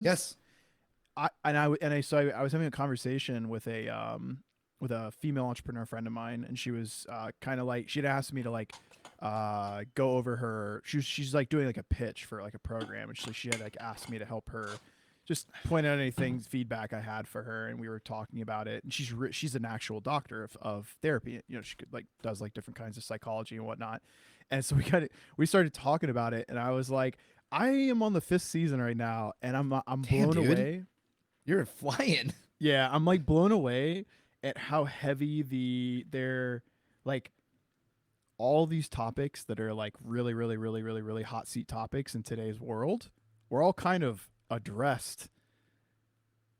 Yes. I was having a conversation with a female entrepreneur friend of mine, and she was kind of like she'd asked me to like go over her. She's like doing like a pitch for like a program, and she had like asked me to help her just point out anything feedback I had for her, and we were talking about it. And she's an actual doctor of therapy. You know, she could like does like different kinds of psychology and whatnot. And so we started talking about it, and I was like, I am on the fifth season right now, and I'm Damn, blown dude. away. You're flying. Yeah, I'm like blown away at how heavy they're like all these topics that are like really hot seat topics in today's world were all kind of addressed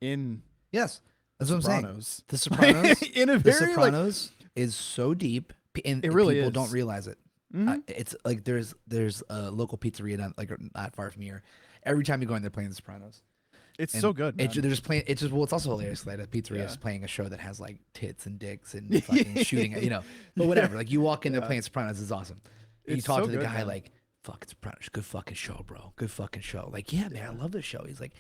in Yes. The That's what I'm saying. Sopranos. The Sopranos, In a The very like Sopranos is so deep, and it really people don't is. realize it. Mm-hmm. It's like there's a local pizzeria not far from here. Every time you go in, they're playing The Sopranos, It's and so good, they're man. just playing. It's just well, it's also hilarious that a pizzeria Yeah. is playing a show that has like tits and dicks and fucking shooting, But whatever. Like you walk in, they're Yeah. playing Sopranos. It's awesome. And you It's talk so to the good, guy man. like, "Fuck, it's Sopranos. Good fucking show, bro. Good fucking show." Like, yeah, man, I Yeah. love this show. He's like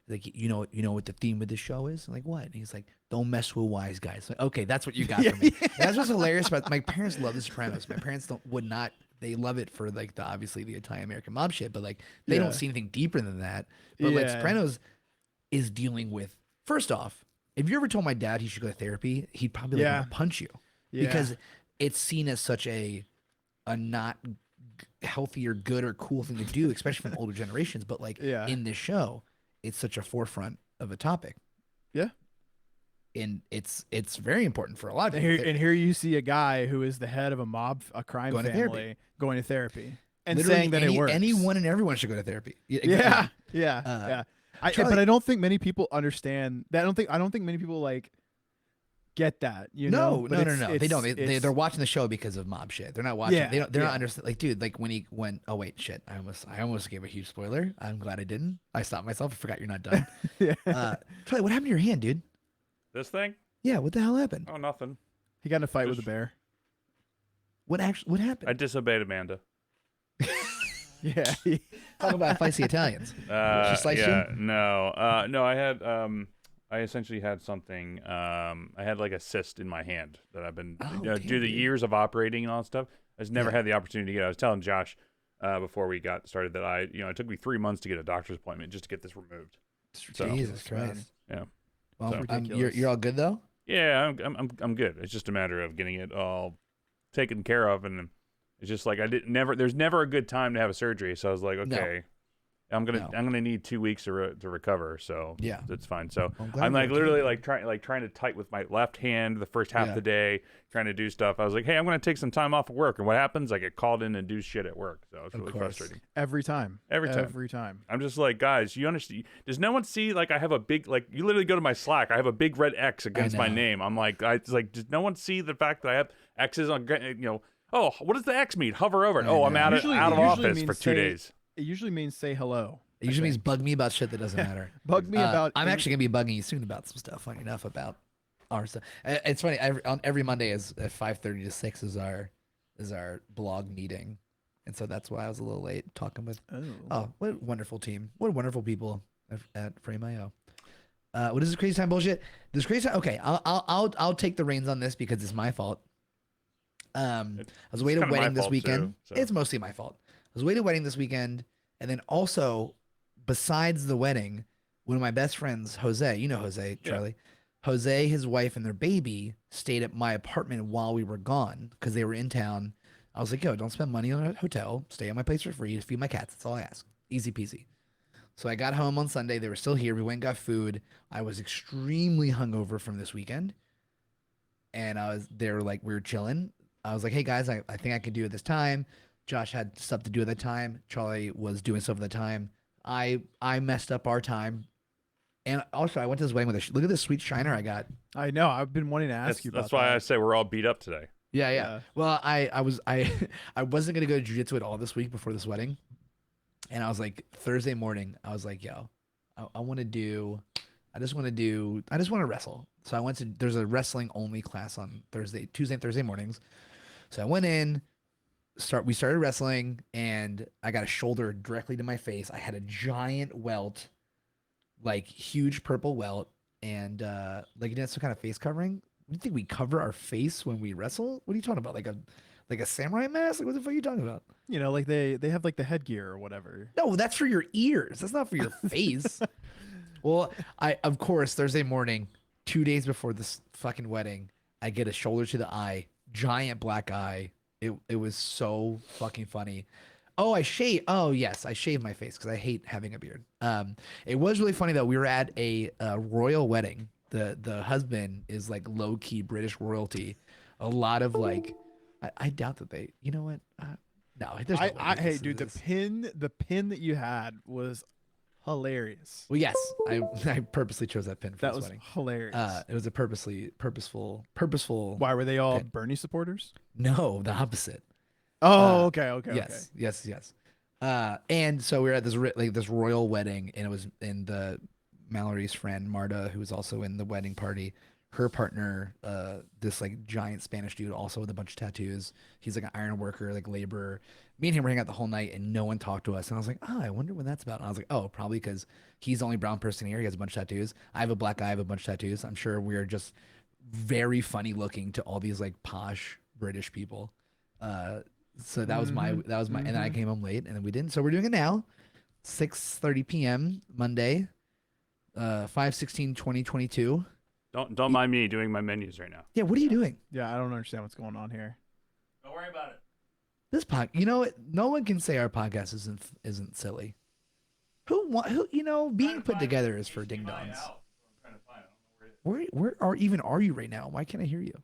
you know what the theme of the show is? I'm like, what? And he's like, don't mess with wise guys. Like, okay, that's what you got Yeah. from me. And that's what's hilarious about my parents love The Sopranos. My parents would not. They love it for like the obviously the Italian American mob shit, but like they don't Yeah. see anything deeper than that. But like Yeah. Sopranos is dealing with first off, if you ever told my dad he should go to therapy, he'd probably like want Yeah. to punch you Yeah. because it's seen as such a not healthy or good or cool thing to do, especially from older generations. But like Yeah. in this show, it's such a forefront of a topic, Yeah. and it's very important for a lot of people. And here you see a guy who is the head of a crime Going to therapy, family, going to therapy and literally saying that it works. anyone and everyone should go to therapy. Yeah, yeah, Uh, yeah. But Charlie, I don't think many people understand that. I don't think many people like get that. You know, no, but no, no, no. They don't. it's They're watching the show because of mob shit. They're not watching. yeah, They're not yeah, understand. Like, dude, like when he went. Oh wait, shit. I almost gave a huge spoiler. I'm glad I didn't. I stopped myself. I forgot you're not done. yeah. Charlie, what happened to your hand, dude? This thing? Yeah, what the hell happened? Oh, nothing. He got in a fight with a Just- bear. What I happened? disobeyed Amanda. Yeah, Talk about feisty Italians. She sliced Yeah, you? no. I essentially had something. I had like a cyst in my hand that I've been Oh, due to damn, the dude. years of operating and all that stuff. I just never Yeah. had the opportunity to get. I was telling Josh before we got started that it took me 3 months to get a doctor's appointment just to get this removed. So Jesus man. Christ. yeah, Well, So- you're all good though. yeah, I'm good. It's just a matter of getting it all taken care of, and it's just like there's never a good time to have a surgery. So I was like, No. okay, No. I'm gonna need 2 weeks to recover. So Yeah. that's fine. So I'm glad I'm you're like okay. literally trying to type with my left hand the first half Yeah. of the day, trying to do stuff. I was like, hey, I'm gonna take some time off of work, and what happens? I get called in and do shit at work. So it's Of really course. frustrating. every time, Every time. every time. I'm just like, guys, you understand? Does no one see like I have a big like? You literally go to my Slack. I have a big red X against my know. name. I'm like, it's like, does no one see the fact that I have X's on? Oh, what does the X mean? Hover over it. I Oh, I'm know. out of Usually- out of it usually office for means 2 days. It usually means say hello. It usually means bug me about shit that doesn't matter. Bug me about. I'm actually gonna be bugging you soon about some stuff. Funny enough, about our stuff. It's funny. Every Monday is at 5:30 to 6 is our blog meeting, and so that's why I was a little late talking with. Oh. Oh, what a wonderful team! What wonderful people at Frame.io. What is this crazy time bullshit? This crazy time. Okay, I'll take the reins on this because it's my fault. I was away to a kinda my wedding this fault, weekend. too, so. It's mostly my fault. I was away to a wedding this weekend, and then also, besides the wedding, one of my best friends, Jose, you know Jose, Charlie, Jose, his wife, and their baby stayed at my apartment while we were gone because they were in town. I was like, yo, don't spend money on a hotel. Stay at my place for free to feed my cats. That's all I ask. Easy peasy. So I got home on Sunday. They were still here. We went and got food. I was extremely hungover from this weekend. And they were like, we were chilling. I was like, hey guys, I think I can do it this time. Josh had stuff to do at that time. Charlie was doing stuff at the time. I messed up our time. And also, I went to this wedding with look at this sweet shiner I got. I know. I've been wanting to ask you about That's why I that. say we're all beat up today. Yeah. Yeah. Well, I wasn't gonna go to jiu-jitsu at all this week before this wedding. And I was like, Thursday morning, I was like, yo, I want to wrestle. So I went to, there's a wrestling only class on Tuesday and Thursday mornings. So I went in, we started wrestling, and I got a shoulder directly to my face. I had a giant welt like huge purple welt, and like it has some kind of face covering. You think we cover our face when we wrestle? What are you talking about? Like a samurai mask? Like what the fuck are you talking about? You know, like they have like the headgear or whatever. No, that's for your ears. That's not for your face. Well, I of course Thursday morning, 2 days before this fucking wedding, I get a shoulder to the eye, giant black eye. It was so fucking funny. Oh, I shave. Oh, yes, I shave my face because I hate having a beard. It was really funny though. We were at a royal wedding. The husband is like low key British royalty. A lot of like, I doubt that they. You know what? No, there's no way he Hey, listens to dude, this. the pin that you had was hilarious. Well, yes, I purposely chose that pin for That this was wedding. hilarious. It was a purposeful. Why were they all pin. Bernie supporters? No, the opposite. Oh, okay. Yes, yes. And so we were at this like this royal wedding, and it was in the Mallory's friend Marta, who was also in the wedding party. Her partner, this like giant Spanish dude, also with a bunch of tattoos. He's like an iron worker, like laborer. Me and him were hanging out the whole night, and no one talked to us. And I was like, oh, I wonder what that's about. And I was like, oh, probably because he's the only brown person here. He has a bunch of tattoos. I have a black guy. I have a bunch of tattoos. I'm sure we're just very funny looking to all these like posh British people. So that was my and then I came home late, and then we didn't. So we're doing it now, 6:30 p.m. Monday, 5/16/2022. Don't mind me doing my menus right now. Yeah, what are you doing? Yeah, I don't understand what's going on here. Don't worry about it. This you know what? No one can say our podcast isn't silly. Who being put together is for ding dongs. Where are you right now? Why can't I hear you?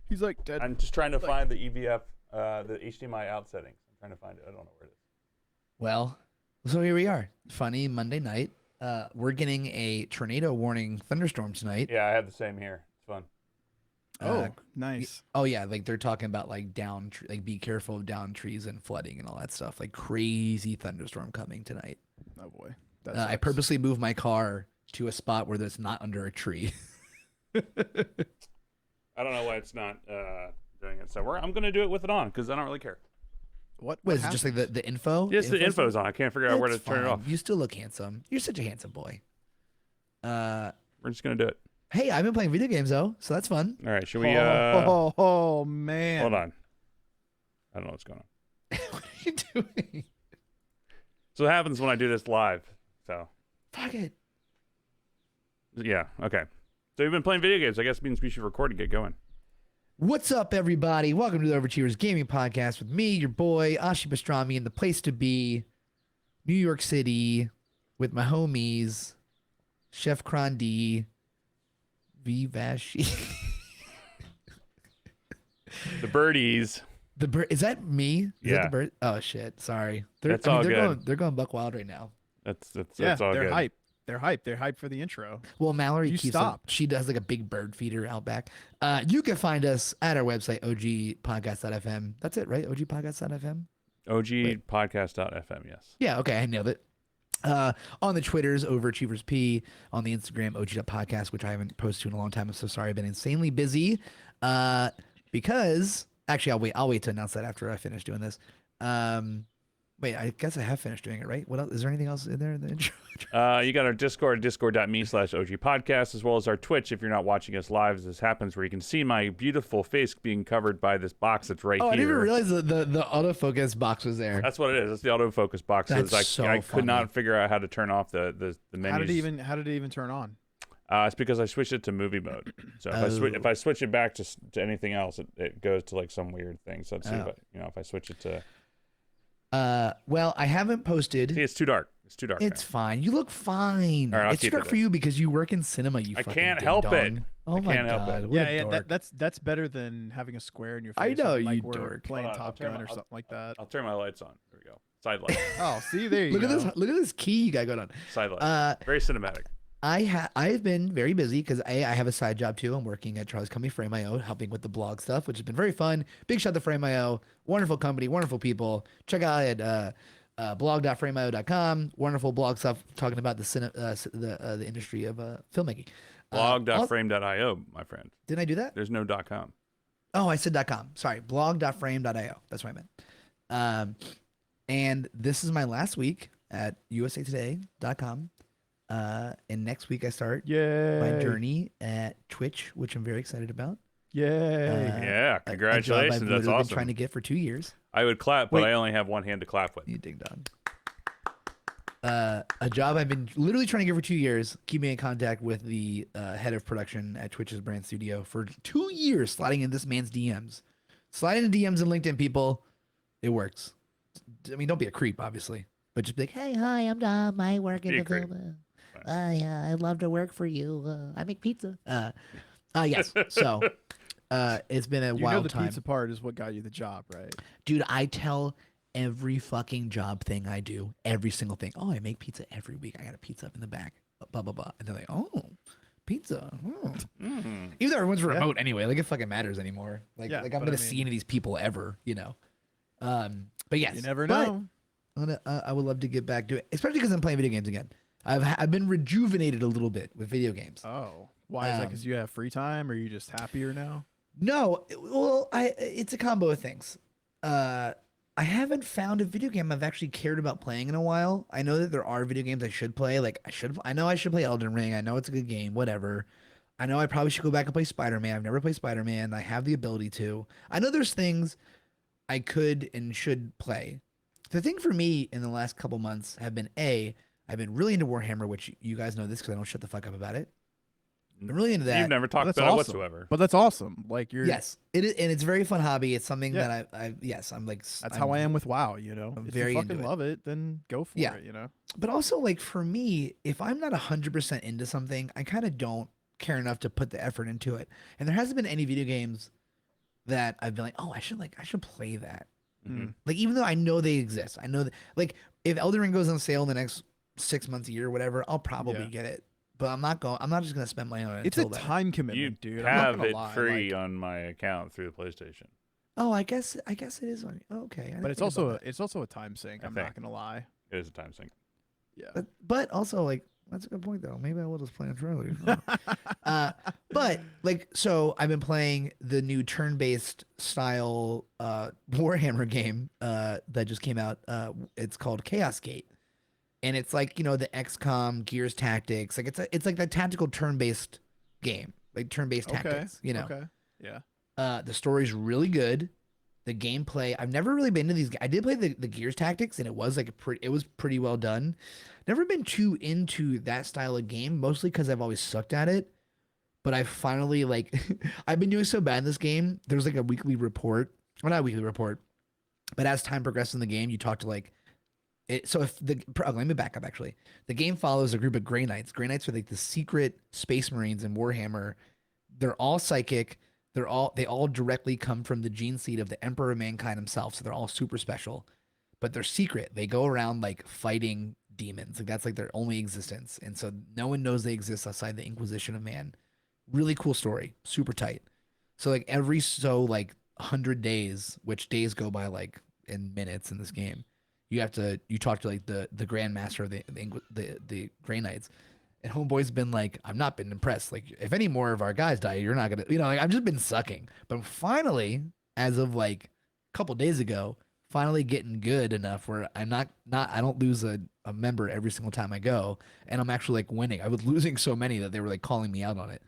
He's like dead. I'm just trying to find the EVF, the HDMI out settings. I'm trying to find it. I don't know where it is. Well, so here we are. Funny Monday night. We're getting a tornado warning thunderstorm tonight. Yeah, I had the same here. It's fun. Oh, nice. Oh yeah, like they're talking about like like be careful of down trees and flooding and all that stuff. Like crazy thunderstorm coming tonight. Oh boy. I purposely moved my car to a spot where it's not under a tree. I don't know why it's not doing it. So I'm going to do it with it on because I don't really care. What is it just like the info? Yes, the info's on. I can't figure out where to turn it off. You still look handsome. You're such a handsome boy. We're just going to do it. Hey, I've been playing video games though, so that's fun. All right, should we Oh man. Hold on. I don't know what's going on. What are you doing? So what happens when I do this live? So Fuck it. yeah, okay. So you've been playing video games. I guess it means we should record and get going. What's up, everybody? Welcome to the Overachievers Gaming Podcast with me, your boy, Ashi Pastrami, and the place to be, New York City, with my homies, Chef Crondi, Vivashi. The birdies. The bird is that me? Is Yeah. that the bird? Oh shit! Sorry. That's all good. They're going buck wild right now. That's Yeah, all they're good. hype. They're hype. They're hype for the intro. Well, Mallory You keeps stop. She does like a big bird feeder out back. You can find us at our website, ogpodcast.fm. That's it, right? ogpodcast.fm. OGpodcast.fm, yes. Yeah, okay, I nailed it. On the Twitters, OverachieversP. On the Instagram, OG.podcast, which I haven't posted to in a long time. I'm so sorry. I've been insanely busy. Because actually, I'll wait to announce that after I finish doing this. Wait, I guess I have finished doing it, right? What else? Is there anything else in there in the intro? You got our Discord, discord.me/OGpodcast, as well as our Twitch if you're not watching us live as this happens, where you can see my beautiful face being covered by this box that's right Oh, here. I didn't even realize the autofocus box was there. That's what it is. It's the autofocus box. That's I so could not figure out how to turn off the menus. How did it even turn on? It's because I switched it to movie mode. So if I switch it back to anything else, it goes to like some weird thing. So let's see if I switch it to. Well, I haven't posted. See, it's too dark. It's too dark. It's fine. You look fine. All right, I'll it's keep dark it for you because you work in cinema. You I fucking can't help it. ding-dong. Oh I my can't help god. it. What a Yeah, dork. that's better than having a square in your I face. know, like you we're dork. playing Hold on, Top Gun or something like that. I'll turn my lights on. There we go. Side light. Oh, see, there you Look go. at this. Look at this key you got going on. Side light. Very cinematic. I've been very busy because I have a side job too. I'm working at Charlie's Company Frame.io, helping with the blog stuff, which has been very fun. Big shout out to Frame.io, wonderful company, wonderful people. Check out at blog.frame.io.com. Wonderful blog stuff talking about the industry of filmmaking. Blog.frame.io, my friend. Didn't I do that? There's no .com. Oh, I said .com. Sorry, blog.frame.io. That's what I meant. And this is my last week at usatoday.com. And next week I start Yay. my journey at Twitch, which I'm very excited about. Yay. Yeah, A job congratulations. I've That's literally awesome. been trying to get for 2 years. I would clap, but Wait. I only have one hand to clap with. You ding dong. A job I've been literally trying to get for 2 years, keeping in contact with the head of production at Twitch's brand studio for 2 years, sliding in this man's DMs. Sliding in DMs and LinkedIn, people. It works. I mean, don't be a creep, obviously, but just be like, hey, hi, I'm Dom. I work in Be a the creep. film. Yeah, I'd love to work for you. I make pizza. Yes. So, it's been a You know wild the time. pizza part is what got you the job, right? Dude, I tell every fucking job thing I do, every single thing. Oh, I make pizza every week. I got a pizza up in the back. Blah, blah, blah. And they're like, oh, pizza. Oh. Mm. Even though everyone's Yeah. remote anyway, like it fucking matters anymore. Like, Yeah, I'm but I gonna see mean- any of these people ever, you know. But yes, You never but know. I would love to get back to it, especially because I'm playing video games again. I've been rejuvenated a little bit with video games. Oh. Why is that? Um, Because you have free time, or are you just happier now? No, well, it's a combo of things. I haven't found a video game I've actually cared about playing in a while. I know that there are video games I should play. Like I know I should play Elden Ring. I know it's a good game, whatever. I know I probably should go back and play Spider-Man. I've never played Spider-Man. I have the ability to. I know there's things I could and should play. The thing for me in the last couple months have been I've been really into Warhammer, which you guys know this because I don't shut the fuck up about it. I'm really into that. You've never talked That's about it awesome. whatsoever. But that's awesome. Like you're. Yes, it is, and it's a very fun hobby. It's something Yeah. that I'm like. That's how I am with WoW. You know, I'm if very you into fucking it. love it, then go for Yeah. it. You know. But also, like for me, if I'm not 100% into something, I kind of don't care enough to put the effort into it. And there hasn't been any video games that I've been like, oh, I should play that. Mhm. Like even though I know they exist, I know that like if Elden Ring goes on sale in the next 6 months, a year, whatever, I'll probably Yeah. get it. But I'm not just gonna spend money on it. It's a until then. time You commitment, dude. I'm not have gonna it lie, free like- on my account through the PlayStation. Oh, I guess it is on. Okay, I didn't but it's think about also a time sink. I I'm think. not gonna lie. It is a time sink. Yeah. but also like that's a good point though. Maybe I will just play on Charlie. But like so I've been playing the new turn-based style Warhammer game that just came out. It's called Chaos Gate. And it's like, you know, the XCOM Gears Tactics. Like it's like the tactical turn-based game. Like turn-based Okay. tactics, you know. Okay. Yeah. The story's really good. The gameplay, I've never really been into these. I did play the Gears Tactics, and it was like it was pretty well done. Never been too into that style of game, mostly because I've always sucked at it. But I finally like, I've been doing so bad in this game. There's like a weekly report, well not a weekly report, but as time progresses in the game, you talk to like, so if let me back up actually. The game follows a group of Grey Knights. Grey Knights are like the secret Space Marines in Warhammer. They're all psychic. They all directly come from the gene seed of the Emperor of Mankind himself. So they're all super special, but they're secret. They go around like fighting demons. Like that's like their only existence. And so no one knows they exist outside the Inquisition of Man. Really cool story. Super tight. So like every 100 days, which days go by like in minutes in this game, you talk to like the Grandmaster of the Grey Knights. And Homeboy's been like, I've not been impressed. Like, if any more of our guys die, you're not gonna, like, I've just been sucking. But finally, as of like a couple days ago, finally getting good enough where I'm not I don't lose a member every single time I go, and I'm actually like winning. I was losing so many that they were like calling me out on it.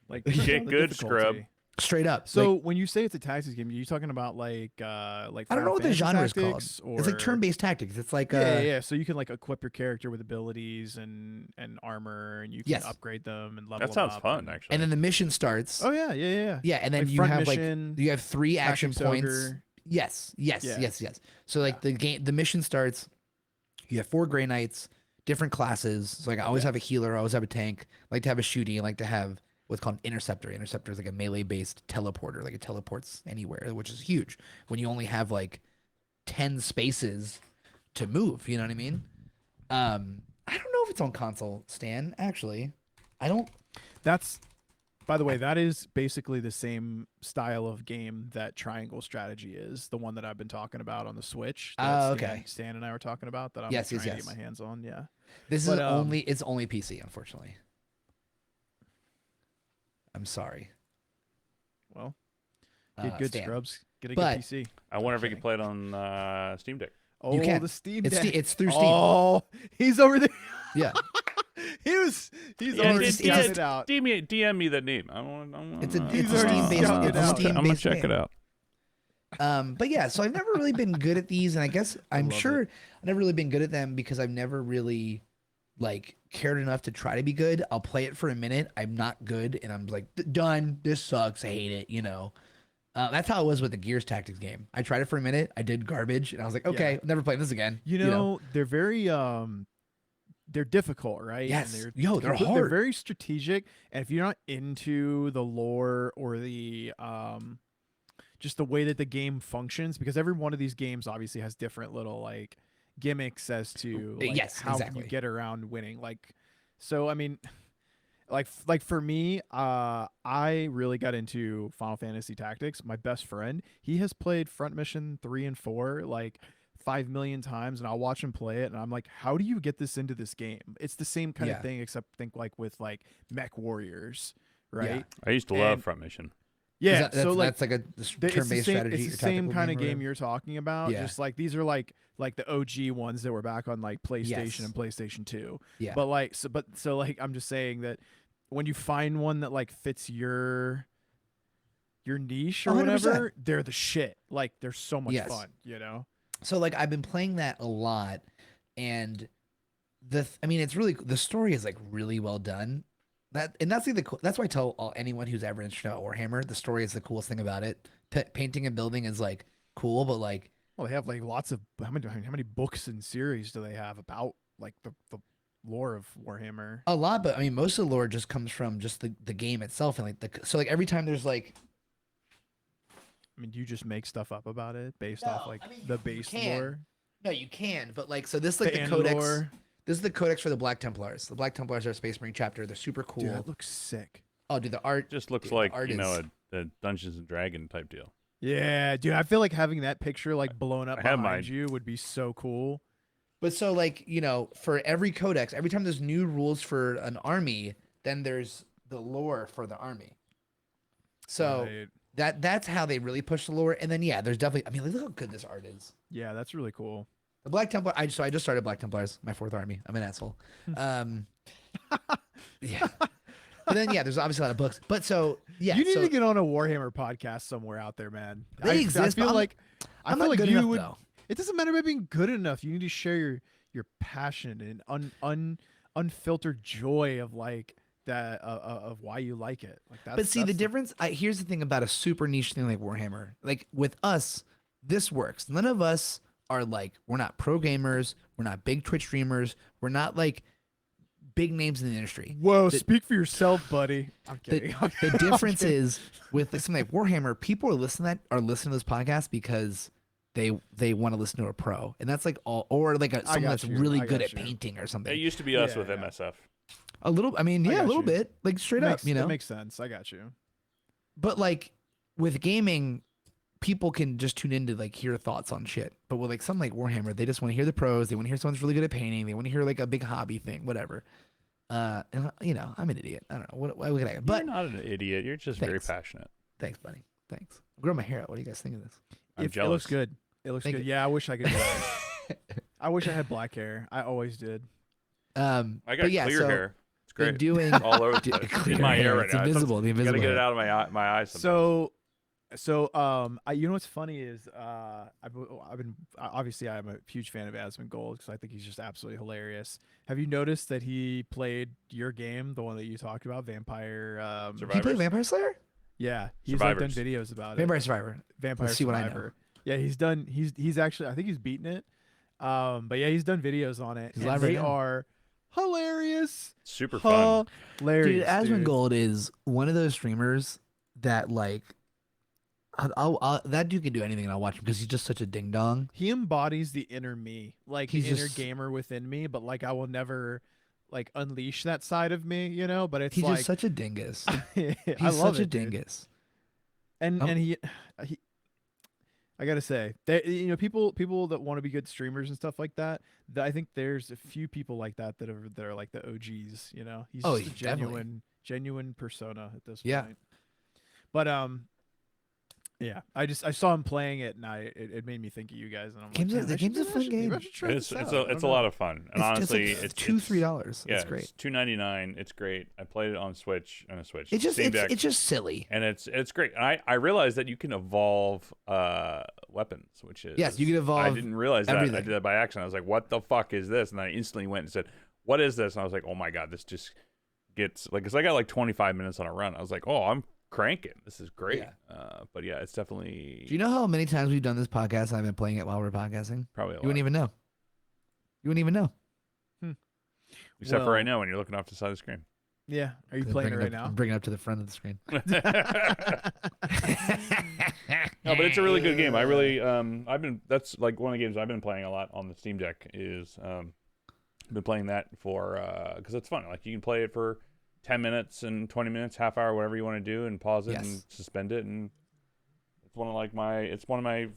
Like Get the good, difficulty. scrub. Straight up. So like, when you say it's a tactics game, are you talking about like I don't Final know what the Fantasy genre is called. tactics, Or... It's like turn-based tactics. It's like Yeah. So you can like equip your character with abilities and armor, and you can Yes. upgrade them and level That them sounds up fun, and- actually. and then the mission starts. Oh yeah. Yeah, and then Like you front have mission, like you have 3 action Tactics points. Ogre. Yes. Yeah. So like the mission starts. You have 4 Grey Knights, different classes. So like I always have a healer, I always have a tank. I like to have a shooty. I like to have what's called interceptor. Interceptor is like a melee-based teleporter. Like it teleports anywhere, which is huge when you only have like 10 spaces to move. You know what I mean? I don't know if it's on console, Stan. Actually, I don't. That's, by the way, that is basically the same style of game that Triangle Strategy is, the one that I've been talking about on the Switch. That okay. Stan and I were talking about that I'm Yes, trying yes, to yes. get my hands on. Yeah. This But, is it's only PC, unfortunately. I'm sorry. Well, get good, Stan. scrubs. Get a But- good PC. I wonder if we Okay. can play it on Steam Deck. Oh, can. the Steam It's Deck. it's through Steam. Oh, he's over there. Yeah. He's Yeah, already it's scouted just- it out. DM me that name. It's a He's it's a already Steam based. scouted It's a out. Steam I'm gonna based check game. it out. But yeah, so I've never really been good at these, and I guess I'm love sure I've never really been good at them because I've never really like cared enough to try to be good. I'll play it for a minute, I'm not good, and I'm like, done. This sucks. I hate it. That's how it was with the Gears Tactics game. I tried it for a minute, I did garbage, and I was like, okay, Yeah. I'm never playing this again. You know, they're very they're difficult, right? Yes. And Yo, they're They're hard. very strategic, and if you're not into the lore or the just the way that the game functions, because every one of these games obviously has different little like gimmicks as to like, Yes, how can you exactly. get around winning. Like, so I mean, like for me, I really got into Final Fantasy Tactics. My best friend, he has played Front Mission 3 and 4 like 5 million times, and I'll watch him play it, and I'm like, how do you get this into this game? It's the same kind Yeah. of thing, except think like with like Mech Warriors, right? I used to And- love Front Mission. Yeah, That's, so like that's like a it's the turn-based same, strategy. it's the or same tactical kind of or game whatever. you're talking about. Yeah. Just like these are like the OG ones that were back on like PlayStation Yes. and PlayStation 2. Yeah. But like so like I'm just saying that when you find one that like fits your niche or 100%. whatever, they're the shit. Like they're so much Yes. fun, you know? So like I've been playing that a lot, and I mean it's really the story is like really well done. That's like that's why I tell anyone who's ever interested about Warhammer, the story is the coolest thing about it. Painting and building is like cool, but like Well, they have like lots of how many books and series do they have about like the lore of Warhammer? a lot. But I mean most of the lore just comes from just the game itself, and like so like every time there's like I mean, do you just make stuff up about it based No, off like I mean, the you base can. lore? no you can, but like so this like The the end codex. lore? This is the codex for the Black Templars. The Black Templars are a Space Marine chapter. They're super cool. Dude, that looks sick. Oh, dude, the art Just looks dude, the like art is- a Dungeons and Dragon type deal. Yeah, dude, I feel like having that picture like blown up I have behind mine. you would be so cool. But so like, for every codex, every time there's new rules for an army, then there's the lore for the army. So Right. that's how they really push the lore. And then yeah, there's definitely I mean, look how good this art is. Yeah, that's really cool. The Black Templar I just started Black Templars, my fourth army. I'm an asshole. Yeah. But then yeah, there's obviously a lot of books. But so yeah, you need so to get on a Warhammer podcast somewhere out there, man. They exist, I but feel I'm- like I I'm feel not like good you enough would. though. It doesn't matter about being good enough. You need to share your passion and unfiltered joy of like that of why you like it. Like that's, But see, the that's difference. Here's the thing about a super niche thing like Warhammer. Like with us, this works. None of us are like we're not pro gamers. We're not big Twitch streamers. We're not like big names in the industry. Whoa, the- speak for yourself, buddy. I'm kidding. The difference is with like, something like Warhammer, people are listening to this podcast because they want to listen to a pro, and that's like all, or like someone got that's you, really I good got at you. painting or something. It used to be us Yeah, with yeah. MSF. A little. I mean, I yeah, a got little you. bit, like straight up, That makes sense. I got you. But like with gaming, people can just tune in to like hear thoughts on shit. But with like something like Warhammer, they just want to hear the pros. They want to hear someone's really good at painting. They want to hear like a big hobby thing, whatever. And I'm an idiot. I don't know what can I. But You're not an idiot. You're just very Thanks. passionate. thanks, buddy. Thanks. I'm growing my hair out. What do you guys think of this? I'm It jealous. looks good. It looks Thank good. you. Yeah, I wish I could do that. I wish I had black hair. I always did. I got but yeah, clear so hair. It's they're great. doing All over the Dude, place. clear in my hair hair. right It's now. invisible. The invisible Gotta get it hair. out of my eyes. Sometimes. You know what's funny is I've been obviously I'm a huge fan of Asmongold because I think he's just absolutely hilarious. Have you noticed that he played your game, the one that you talked about, Vampire? He played Survivors? Vampire Slayer? Yeah, he's like done Survivors. videos about it. Vampire Survivor. Vampire Let's see what I know. Survivor. Yeah, he's done. He's actually I think he's beaten it. But yeah, he's done videos on it. He's and live right they now. are hilarious. Super fun. Dude, Hilarious. Asmongold is one of those streamers that like that dude can do anything and I'll watch him because he's just such a ding dong. He embodies the inner me, like He's the inner just- gamer within me. But like I will never like unleash that side of me, you know. But it's He's like just such a dingus. I He's love such a it, dude. dingus. And Oh. and he I gotta say that people that want to be good streamers and stuff like that. I think there's a few people like that that are like the OGs. You know, he's Oh, just a definitely. genuine persona at this Yeah. point. But Yeah, I saw him playing it, and it made me think of you guys, and I'm like, The "Man, game's a fun maybe I game. should try It's this it's out." a I it's don't a lot know. of fun, and It's honestly, just like it's $2-3. yeah, It's great. it's $2.99. It's great. I played it on Switch and a Switch. It's just Steam Deck, it's just silly. and it's great. And I realized that you can evolve weapons, which is Yes, you can evolve I didn't realize that. I everything. did that by accident. I was like, "What the fuck is this?" And I instantly went and said, "What is this?" And I was like, "Oh my god, this just gets like." Because I got like 25 minutes on a run. I was like, "Oh, I'm cranking. This is great." Yeah. But yeah, it's definitely Do you know how many times we've done this podcast and I've been playing it while we're podcasting? probably a You lot. wouldn't even know. You wouldn't even know. Except for right Well, now when you're looking off the side of the screen. Yeah, are you I'm playing it bringing right I'm now? bringing it up to the front of the screen. No, but it's a really good game. I really, that's like one of the games I've been playing a lot on the Steam Deck is, been playing that for, cause it's fun. Like you can play it for 10 minutes and 20 minutes, half hour, whatever you want to do and pause it and Yes. suspend it. And it's one of my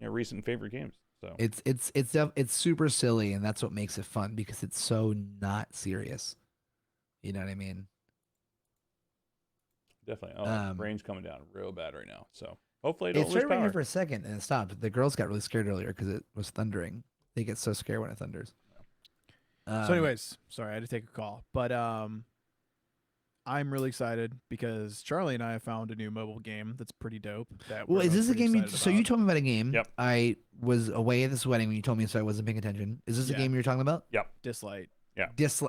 recent favorite games. So It's super silly, and that's what makes it fun because it's so not serious. You know what I mean? definitely, Um, brain's coming down real bad right now. So hopefully it It don't lose started raining power. for a second and it stopped. The girls got really scared earlier because it was thundering. They get so scared when it thunders. So, anyways, sorry, I had to take a call, but I'm really excited because Charlie and I have found a new mobile game that's pretty dope. Well, is this a game you? So you About. told me about a game. Yep. I was away at this wedding when you told me, so I wasn't paying attention. Is this a Yeah. game you're talking about? Dislight.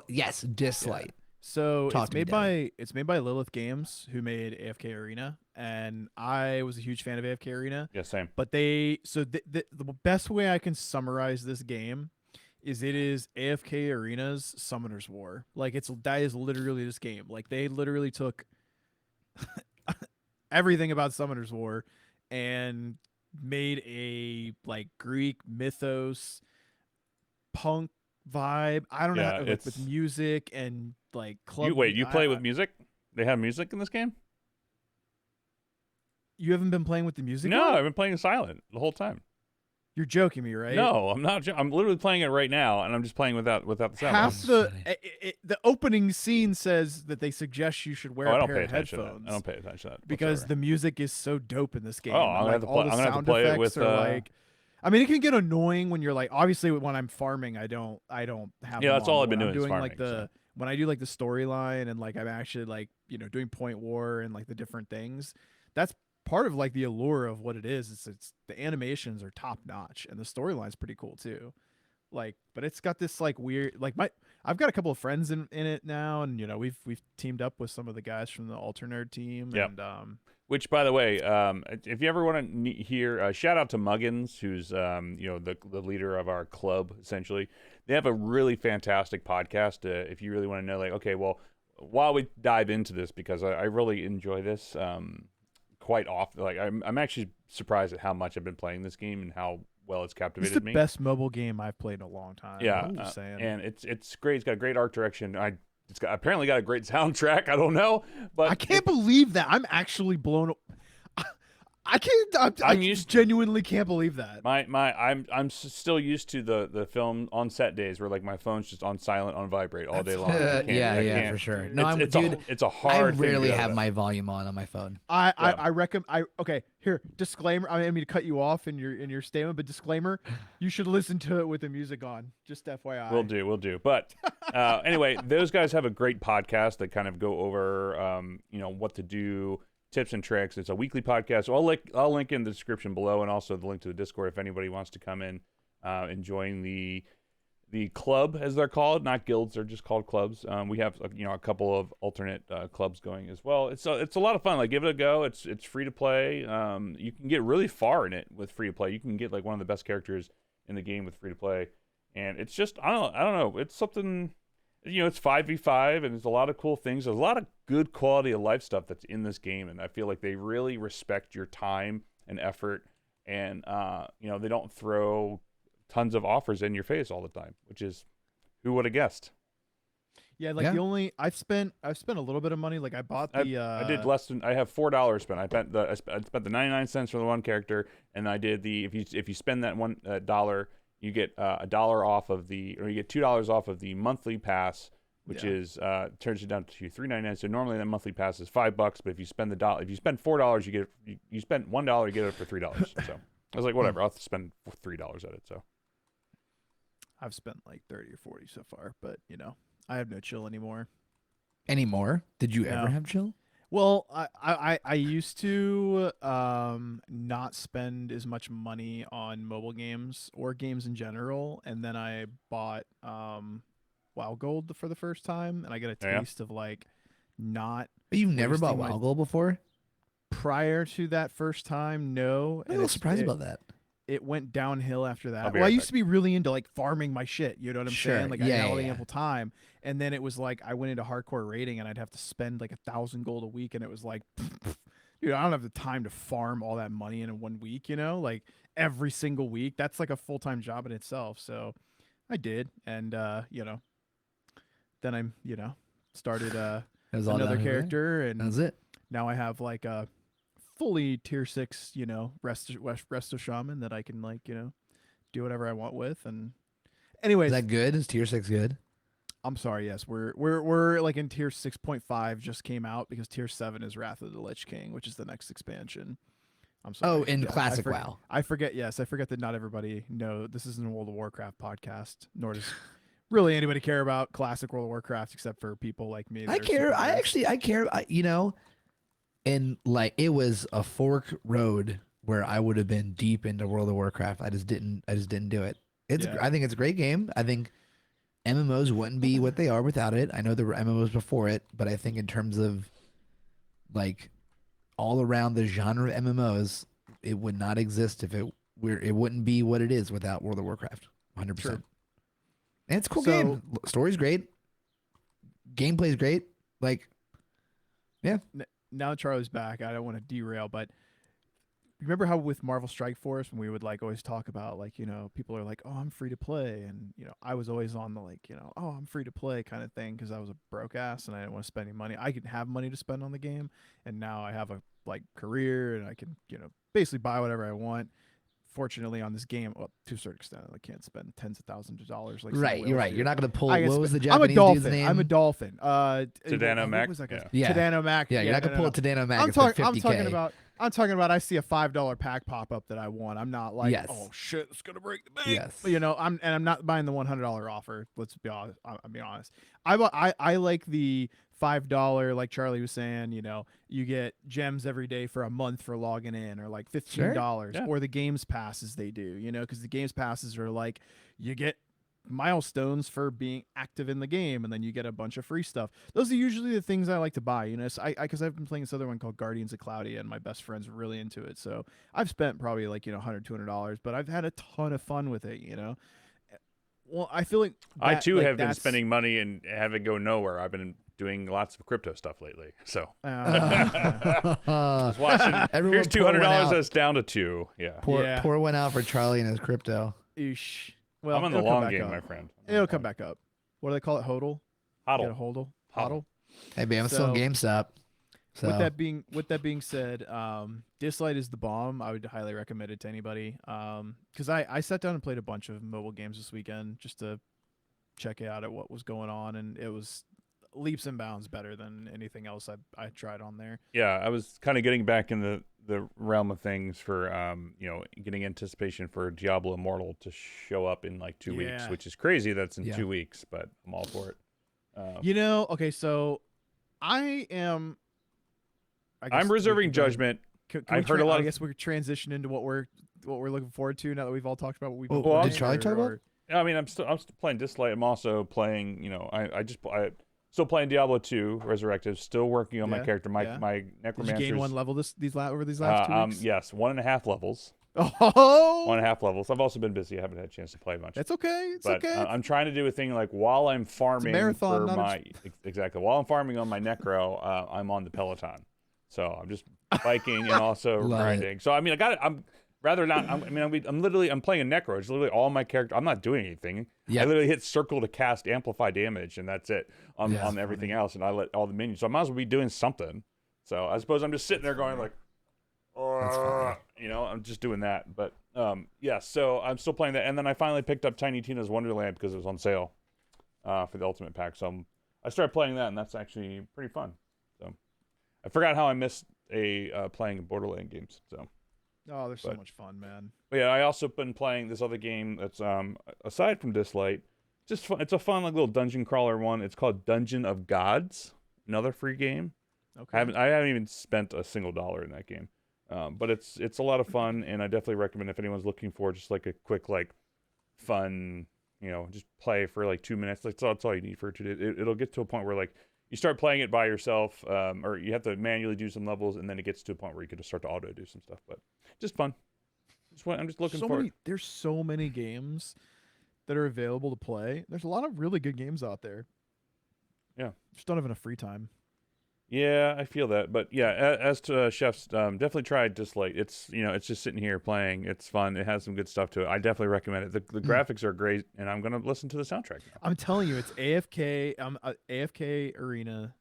Yes, Dislight. So Talk it's to me, made by Lilith Games, who made AFK Arena, and I was a huge fan of AFK Arena. Yeah, same. But the best way I can summarize this game is it is AFK Arena's Summoner's War. Like that is literally this game. Like they literally took everything about Summoner's War and made a like Greek mythos punk vibe. I don't know, Yeah, like, with music and like club. You play with music? They have music in this game? You haven't been playing with the music? No, yet? I've been playing silent the whole time. You're joking me, right? No, I'm not. I'm literally playing it right now, and I'm just playing without the sound. Half That's the opening scene says that they suggest you should wear I a don't pair pay of attention to that. headphones I don't pay attention to that because whatsoever. the music is so dope in this game. Oh, and, I'm gonna like, have to all play- the I'm gonna have to sound play it effects with, are like. I mean, it can get annoying when you're like, obviously when I'm farming, I don't have. Yeah, them that's on, all but I've been when I'm doing is like farming, when I do like the storyline and like I'm actually like doing point war and like the different things. That's part of like the allure of what it is. It's the animations are top notch and the storyline's pretty cool too. Like, but it's got this like weird like I've got a couple of friends in it now, and we've teamed up with some of the guys from the Alternerd team. Yep. And Which, by the way, if you ever want to hear, shout out to Muggins, who's the leader of our club. Essentially, they have a really fantastic podcast. If you really want to know, like, okay, well, while we dive into this, because I really enjoy this quite often. Like, I'm actually surprised at how much I've been playing this game and how well it's captivated it's the me. best mobile game I've played in a long time. Yeah, I'm just saying. and it's great. It's got great art direction. It's apparently got a great soundtrack. I don't know, but I can't believe that. I'm actually blown. I can't. I genuinely can't believe that. I'm still used to the film on set days where like my phone's just on silent, on vibrate all day long. I can't. for sure. No, It's a hard. I thing to rarely get out have of. my volume on my phone. I recommend. Okay, here disclaimer. I mean to cut you off in your statement, but disclaimer: you should listen to it with the music on. Just FYI. We'll do. But anyway, those guys have a great podcast that kind of go over what to do, tips and tricks. It's a weekly podcast. So I'll link in the description below, and also the link to the Discord if anybody wants to come in and join the club, as they're called, not guilds. They're just called clubs. We have a couple of alternate clubs going as well. It's a lot of fun. Like, give it a go. It's free to play. You can get really far in it with free to play. You can get like one of the best characters in the game with free to play, and it's just I don't know. It's something. It's 5v5, and there's a lot of cool things. There's a lot of good quality of life stuff that's in this game, and I feel like they really respect your time and effort, and they don't throw tons of offers in your face all the time, which is, who would have guessed? Yeah, like the only I've spent a little bit of money. Like I bought the. I did less than I have $4 spent. I spent the 99 cents for the one character, and I did the if you spend that $1, you get $1 off of you get $2 off of the monthly pass which is turns it down to $3.99. So normally that monthly pass is $5, but if you spend if you spend $4, you get you spend $1, you get it for $3. So I was like, whatever, I'll have to spend $3 at it. So I've spent like 30 or 40 so far, but I have no chill anymore. Anymore? Did you ever No. have chill? Well, I used to not spend as much money on mobile games or games in general, and then I bought WoW Gold for the first time, and I get a taste of like not. But you've never bought wasting WoW Gold before? Prior to that first time, no. I'm a little surprised about that. It went downhill after that. Well, I used to be really into like farming my shit. You know what I'm Sure. saying? Like I had all the ample time. And then it was like I went into hardcore raiding and I'd have to spend like 1,000 gold a week, and it was like, dude, I don't have the time to farm all that money in 1 week. Like every single week. That's like a full-time job in itself. So I did, and then I started another character, and that was it. now I have like a fully tier 6, resto shaman that I can like, do whatever I want with. And anyways, Is that good? Is tier 6 good? I'm sorry, yes. We're like in tier 6.5 just came out because tier 7 is Wrath of the Lich King, which is the next expansion. I'm sorry. Oh, in classic WoW. I forget that not everybody know this isn't a World of Warcraft podcast, nor does really anybody care about classic World of Warcraft except for people like me. I care. I care. And like it was a fork road where I would have been deep into World of Warcraft. I just didn't do it. I think it's a great game. I think MMOs wouldn't be what they are without it. I know there were MMOs before it, but I think in terms of like all around the genre of MMOs, it would not exist if it wouldn't be what it is without World of Warcraft. 100%. Sure. And it's a cool game. Story's great. Gameplay's great. Like, yeah. Now Charlie's back. I don't want to derail, but remember how with Marvel Strike Force, when we would like always talk about like, people are like, oh, I'm free to play. And, I was always on the like, oh, I'm free to play kind of thing because I was a broke ass and I didn't want to spend any money. I could have money to spend on the game. And now I have a like career and I can, basically buy whatever I want. Fortunately, on this game, well, to a certain extent, I can't spend tens of thousands of dollars. Like right, you're right. You're not going to pull. What was the Japanese dude's name? I'm a dolphin. Tadano Mac. Yeah. Tadano Mac. Yeah, you're not going to pull a Tadano Mac. I'm talking about. I see a $5 pack pop up that I want. I'm not like, oh shit, it's gonna break the bank. Yes. But, I'm not buying the $100 offer. Let's be honest. I'll be honest. I like the $5, like Charlie was saying, you get gems every day for a month for logging in, or like $15, or the games passes they do, because the games passes are like, you get milestones for being active in the game, and then you get a bunch of free stuff. Those are usually the things I like to buy, so because I've been playing this other one called Guardians of Cloudia, and my best friend's really into it, so I've spent probably like $100-$200, but I've had a ton of fun with it. Well, I feel like I too have been spending money and having go nowhere. I've been doing lots of crypto stuff lately, so just watching. Here's $200. That's down to $2. Yeah, pour one out for Charlie and his crypto. Eesh. Well, I'm on the long game, my friend. It'll come back up. What do they call it? Hodl? Hodl. Hodl. Hey, babe, I'm still in GameStop. So. With that being said, Dislight is the bomb. I would highly recommend it to anybody. Because I sat down and played a bunch of mobile games this weekend just to check out at what was going on, and it was leaps and bounds better than anything else I tried on there. Yeah, I was kind of getting back in the realm of things for getting anticipation for Diablo Immortal to show up in like 2 weeks, which is crazy. That's in 2 weeks, but I'm all for it. Okay, so I'm reserving judgment. I've heard a lot. I guess we're transitioning into what we're looking forward to now that we've all talked about what we've. Did Charlie talk about? I mean, I'm still playing Dislight. I'm also playing. I still playing Diablo 2 Resurrected. Still working on my character. My necromancer. Did you gain 1 level over these last 2 weeks? Yes, 1.5 levels. Oh, 1.5 levels. I've also been busy. I haven't had a chance to play much. It's okay. I'm trying to do a thing like while I'm farming marathon, for exactly while I'm farming on my necro, I'm on the Peloton. So I'm just biking and also grinding. So I mean, I'm rather not. I'm playing a necro. It's literally all my character. I'm not doing anything. I literally hit circle to cast amplify damage, and that's it on everything else. And I let all the minions. So I might as well be doing something. So I suppose I'm just sitting there going like, I'm just doing that. But so I'm still playing that. And then I finally picked up Tiny Tina's Wonderland because it was on sale for the Ultimate Pack. So I started playing that, and that's actually pretty fun. So I forgot how I missed playing Borderlands games. So, Oh, they're so but much fun, man. but yeah, I also been playing this other game that's aside from Dislight, just fun. It's a fun like little dungeon crawler one. It's called Dungeon of Gods. Another free game. Okay. I haven't even spent a single dollar in that game. But it's a lot of fun, and I definitely recommend if anyone's looking for just like a quick like fun, just play for like 2 minutes. That's all you need for it to do. It'll get to a point where like you start playing it by yourself, or you have to manually do some levels, and then it gets to a point where you can just start to auto do some stuff. But just fun. I'm just looking for it. There's so many games that are available to play. There's a lot of really good games out there. Yeah. Just don't have enough free time. Yeah, I feel that, but yeah, as to chefs, definitely try Dislight. It's it's just sitting here playing. It's fun. It has some good stuff to it. I definitely recommend it. The graphics are great, and I'm gonna listen to the soundtrack now. I'm telling you, it's AFK. AFK Arena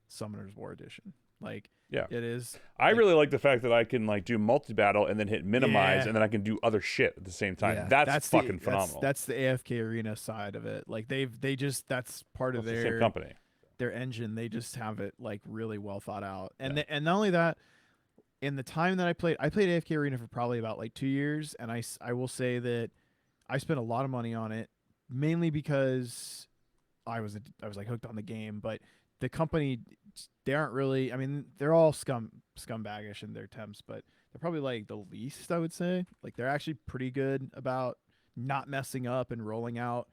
Summoner's War Edition. Like, Yeah, it is. I really like the fact that I can like do multi battle and then hit minimize, Yeah. and then I can do other shit at the same time. Yeah. That's fucking phenomenal. That's the AFK Arena side of it. Like that's part of It's the their same company. their engine. They just have it like really well thought out. And Yeah. and not only that, in the time that I played AFK Arena for probably about like 2 years, and I will say that I spent a lot of money on it, mainly because I was like hooked on the game, but the company, they aren't really. I mean, they're all scumbaggish in their attempts, but they're probably like the least, I would say. Like, they're actually pretty good about not messing up and rolling out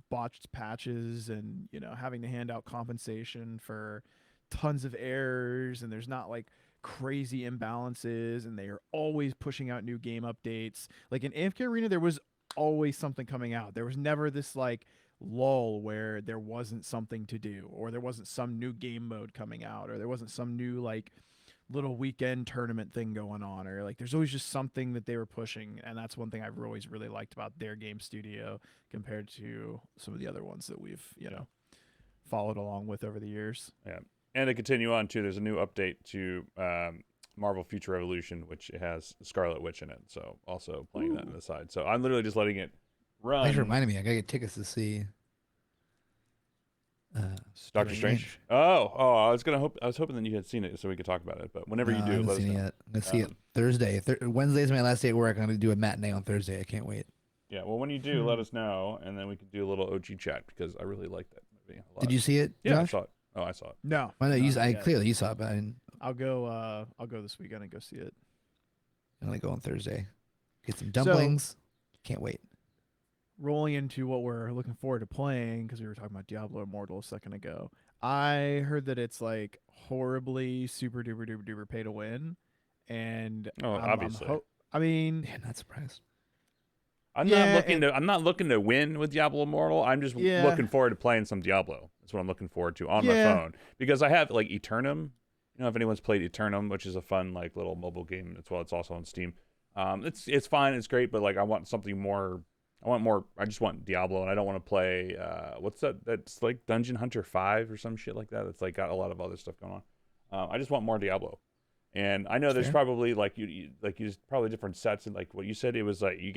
botched patches, and having to hand out compensation for tons of errors, and there's not like crazy imbalances, and they are always pushing out new game updates. Like in AFK Arena, there was always something coming out. There was never this like lull where there wasn't something to do, or there wasn't some new game mode coming out, or there wasn't some new like little weekend tournament thing going on, or like there's always just something that they were pushing. And that's one thing I've always really liked about their game studio compared to some of the other ones that we've followed along with over the years. Yeah, and to continue on too, there's a new update to Marvel Future Revolution, which has Scarlet Witch in it. So also playing that on the side. So I'm literally just letting it run. Thanks for reminding me. I gotta get tickets to see Doctor Strange. Oh, I was hoping that you had seen it so we could talk about it. But whenever you I do, haven't let us seen it know. yet. I'm gonna see it Thursday. Wednesday's my last day at work. I'm gonna do a matinee on Thursday. I can't wait. Yeah, well, when you do, let us know, and then we can do a little OG chat because I really like that movie a lot. Did you see it, Yeah, Josh? I saw it. Oh, I saw it. No, Well, no, not I yet. clearly you saw it, but I didn't. I'll go this weekend and go see it. I'm gonna go on Thursday. Get some dumplings. Can't wait. Rolling into what we're looking forward to playing, because we were talking about Diablo Immortal a second ago. I heard that it's like horribly super duper duper duper pay to win, and Obviously. I mean, Yeah, not surprised. I'm not looking to win with Diablo Immortal. I'm just looking forward to playing some Diablo. That's what I'm looking forward to on my phone, because I have like Eternum. If anyone's played Eternum, which is a fun like little mobile game as well. It's also on Steam. It's fine. It's great, but like I want something more. I want more. I just want Diablo, and I don't want to play. What's that? That's like Dungeon Hunter 5 or some shit like that. It's like got a lot of other stuff going on. I just want more Diablo, and I know there's probably like you probably different sets, and like what you said, it was like you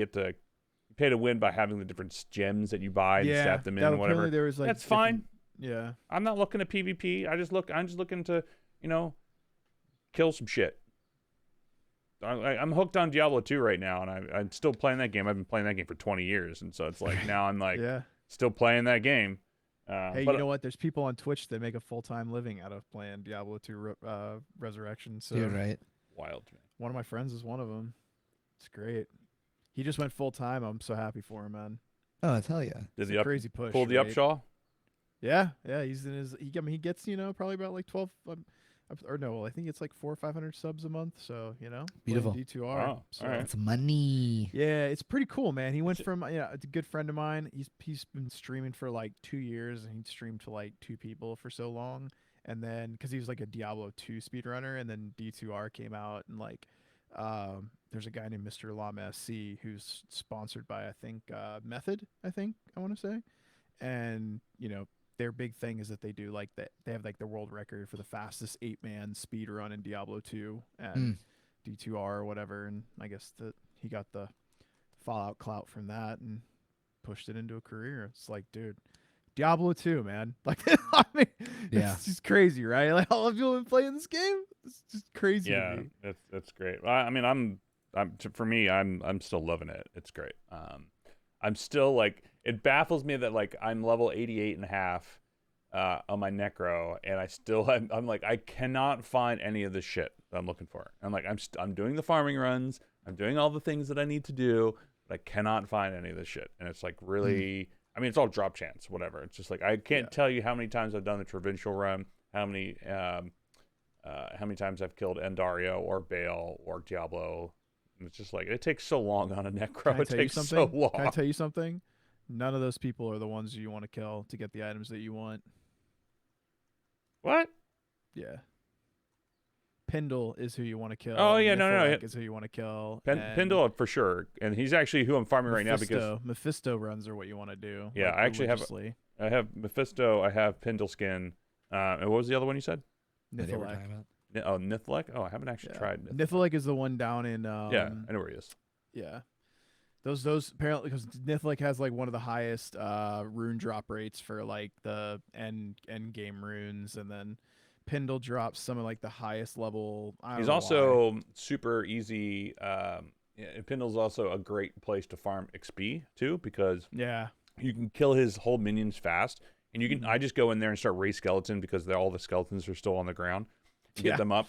pay to win by having the different gems that you buy and stat them in and whatever. There was, like, that's fine. Yeah, I'm not looking at PvP. I'm just looking to kill some shit. I'm hooked on Diablo 2 right now, and I'm still playing that game. I've been playing that game for 20 years, and so it's like now I'm like still playing that game. Hey, you know what? There's people on Twitch that make a full-time living out of playing Diablo 2 Resurrection. So Dude, right? Wild to me. One of my friends is one of them. It's great. He just went full-time. I'm so happy for him, man. Oh, I tell you. Did It's a crazy push. Pull the right? upshaw? Yeah. He's in his. He gets probably about like 12. Or no, I think it's like 400 or 500 subs a month. So Beautiful. D2R. Wow. So All right. It's money. yeah, it's pretty cool, man. He went from it's a good friend of mine. He's been streaming for like 2 years, and he streamed to like 2 people for so long. And then because he was like a Diablo 2 speedrunner, and then D2R came out, and like there's a guy named Mr. Llama SC who's sponsored by I think Method. I want to say, and their big thing is that they do like that. They have like the world record for the fastest 8-man speed run in Diablo 2 and D2R or whatever. And I guess that he got the Fallout clout from that and pushed it into a career. It's like, dude, Diablo 2, man. Like, I mean, Yeah. it's just crazy, right? Like, all of you have been playing this game. It's just crazy to Yeah, me. that's great. I mean, for me, I'm still loving it. It's great. I'm still like, it baffles me that like I'm level 88 and a half on my necro, and I'm like, I cannot find any of the shit that I'm looking for. I'm like, I'm doing the farming runs, I'm doing all the things that I need to do, but I cannot find any of this shit. And it's like really, I mean, it's all drop chance, whatever. It's just like, I can't tell you how many times I've done the provincial run, how many times I've killed Endario or Bale or Diablo. And it's just like, it takes so long on a necro. Can I It tell you takes something? so long. Can I tell you something? None of those people are the ones you want to kill to get the items that you want. What? Yeah. Pindle is who you want to kill. Oh, yeah, no. Niflheim is who you want to kill. and Pendle for sure, and he's actually who I'm farming right now because Mephisto runs are what you want to do. Yeah, like, I actually religiously. I have Mephisto, I have Pendle skin, and what was the other one you said? That they were Niflheim. talking about. Oh, Nithlek. Oh, I haven't actually tried Nithlek. Niflheim is the one down in. Yeah, I know where he is. Yeah. Those apparently, because Niflheim has like one of the highest rune drop rates for like the end game runes, and then Pindle drops some of like the highest level. He's also super easy. Pindle's also a great place to farm XP too, because you can kill his whole minions fast, and you can. I just go in there and start raise skeleton because all the skeletons are still on the ground. Get them up,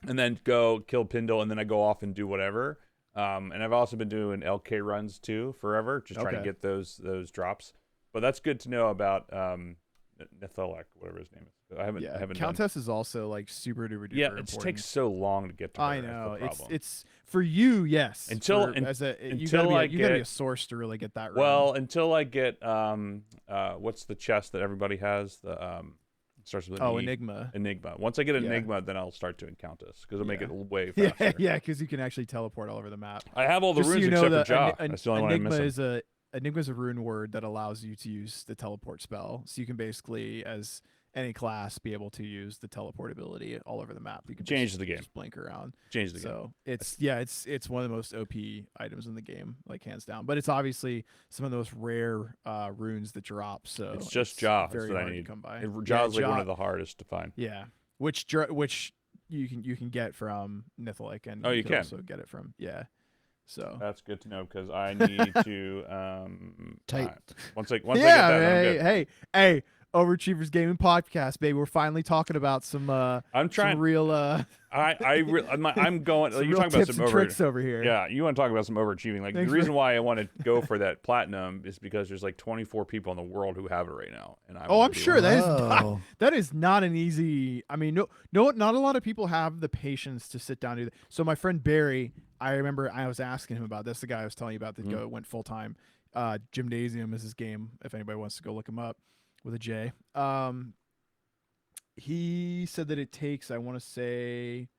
and then go kill Pindle, and then I go off and do whatever. And I've also been doing LK runs too forever, just trying to get those drops. But that's good to know about Nethelek, whatever his name is. I haven't Countess is also like super duper duper. Yeah, it important. just takes so long to get to her. I know. That's the problem. It's for you, yes. You gotta be a source to really get that right. Well, until I get what's the chest that everybody has? The starts with an E. Enigma. Enigma. Once I get Enigma, then I'll start doing Countess because it'll make it way faster. Yeah, because you can actually teleport all over the map. I have all the runes except for Ja. That's the only one I'm missing. Enigma is a rune word that allows you to use the teleport spell. So you can basically, as any class, be able to use the teleport ability all over the map. You can change the game. Just blink around. Change the game. So it's one of the most OP items in the game, like hands down. But it's obviously some of the most rare runes that drop. So it's just Ja. Very That's what hard I need. to come by. Ja's like one of the hardest to find. Yeah, which you can get from Nithalik, and you can also get it from So that's good to know because I need to tight. Once I get that, hey, Overachievers Gaming Podcast, baby. We're finally talking about some I'm trying some real I'm going some you're real talking about tips some and tricks over here. Yeah, you want to talk about some overachieving. Like the reason why I want to go for that platinum is because there's like 24 people in the world who have it right now, and I'm sure that is not an easy. I mean, not a lot of people have the patience to sit down and do that. So my friend Barry, I remember I was asking him about this. The guy I was telling you about that went full time. Gymnasium is his game. If anybody wants to go look him up with a J. He said that it takes, I want to say,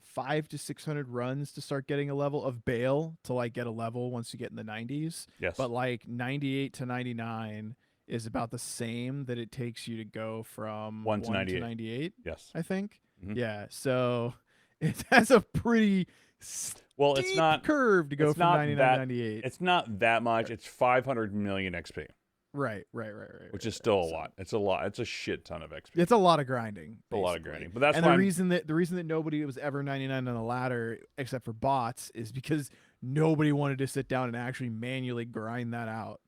500 to 600 runs to start getting a level of Bale to like get a level once you get in the 90s. Yes. But like 98 to 99 is about the same that it takes you to go from 1 to 98. Yes. I think. Mm-hmm. Yeah. So it has a pretty it's not curve to go from 99 to 98. It's not that much. It's 500 million XP. Right. Which is still a lot. It's a lot. It's a shit ton of XP. It's a lot of grinding. A lot of grinding. But that's the reason that nobody was ever 99 on the ladder except for bots is because nobody wanted to sit down and actually manually grind that out.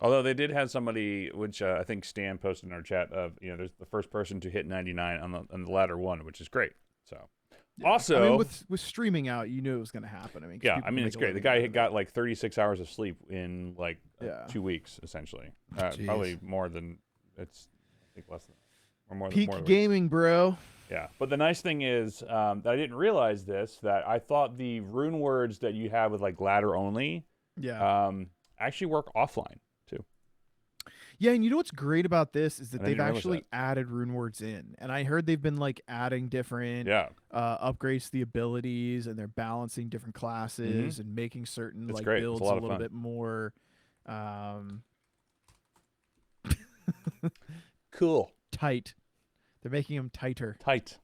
Although they did have somebody, which I think Stan posted in our chat of, there's the first person to hit 99 on the ladder one, which is great. So. Yeah. Also, I mean, with streaming out, you knew it was going to happen. I mean, it's great. The guy got like 36 hours of sleep in like 2 weeks, essentially. Probably more than I think less than or more. Peak more gaming, bro. Yeah, but the nice thing is that I didn't realize this. That I thought the rune words that you have with like ladder only, actually work offline too. Yeah, and you know what's great about this is that they've actually added rune words in, and I heard they've been like adding different upgrades to the abilities, and they're balancing different classes and making certain builds a little bit more cool, tight. They're making them tighter. Tight.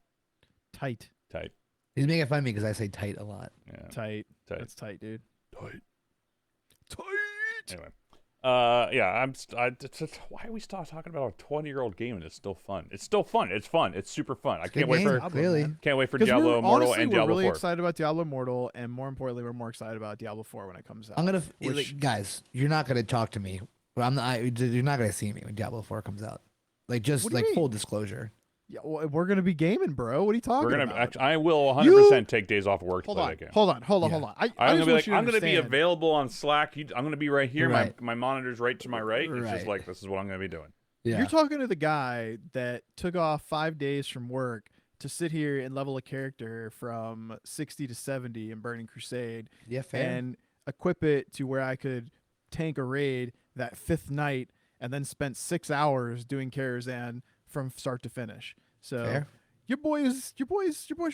He's making fun of me because I say tight a lot. Yeah. Tight. That's tight, dude. Tight. Anyway. Yeah, why are we still talking about a 20-year-old game and it's still fun? It's still fun. It's fun. It's super fun. I Good can't wait game, for clearly. can't wait for 'Cause Diablo Immortal honestly, and we're Diablo really 4. excited about Diablo Immortal, and more importantly, we're more excited about Diablo 4 when it comes out. I'm gonna Which- guys. You're not gonna talk to me. But you're not gonna see me when Diablo 4 comes out. Like just What do you like full mean? disclosure. Yeah, well, we're gonna be gaming, bro. What are you talking We're gonna about? actually, I will 100% take days off of work to Hold play on, that game. hold on. Yeah. I I'm just gonna be want like, you to I'm gonna be understand. available on Slack. I'm gonna be right here. Right. My monitor's right to my right. It's just Right. like this is what I'm gonna be doing. Yeah. You're talking to the guy that took off 5 days from work to sit here and level a character from 60 to 70 in Burning Crusade Yeah, fair. and equip it to where I could tank a raid that 5th night and then spent 6 hours doing Karazhan from start to finish. So Fair. your boy's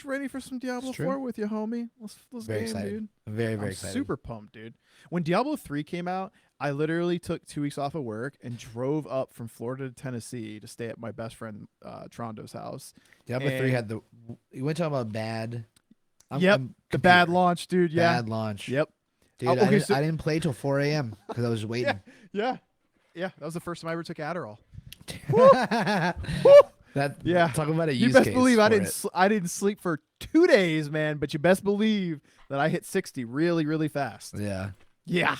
ready for some Diablo It's true. 4 with you, homie. Let's Very game, excited. dude. Very, very I'm excited. super pumped, dude. When Diablo 3 came out, I literally took 2 weeks off of work and drove up from Florida to Tennessee to stay at my best friend Trondo's house. Diablo 3 and- had the. You went talking about bad. Yep, the bad computer. launch, dude. Yeah. Bad launch. Yep. Dude, Oh, I, okay, didn't, so- I didn't play till 4 a.m. because I was waiting. Yeah. Yeah. That was the first time I ever took Adderall. That Yeah. talk about a You use best case believe I for didn't. it. I didn't sleep for 2 days, man. But you best believe that I hit 60 really, really fast. Yeah. Yeah.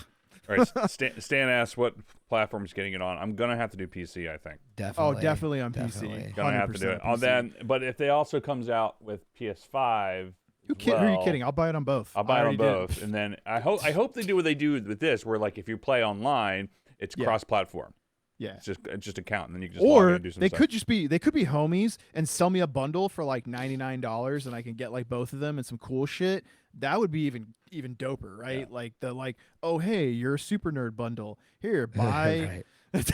All right, Stan asked what platform he's getting it on. I'm gonna have to do PC. I think Definitely. Oh, definitely on Definitely. PC. gonna have to do it. 100% PC. But if they also comes out with PS5, Who are you well, kidding? I'll buy it on both. I'll buy I it on already did. both, and then I hope they do what they do with this, where like if you play online, it's Yeah. cross-platform. Yeah. It's just a count, and then you can just log in Or and do some they stuff. could just be homies and sell me a bundle for like $99 and I can get like both of them and some cool shit. That would be even doper, right? Yeah. Like oh hey, you're a super nerd bundle. Here, buy Right.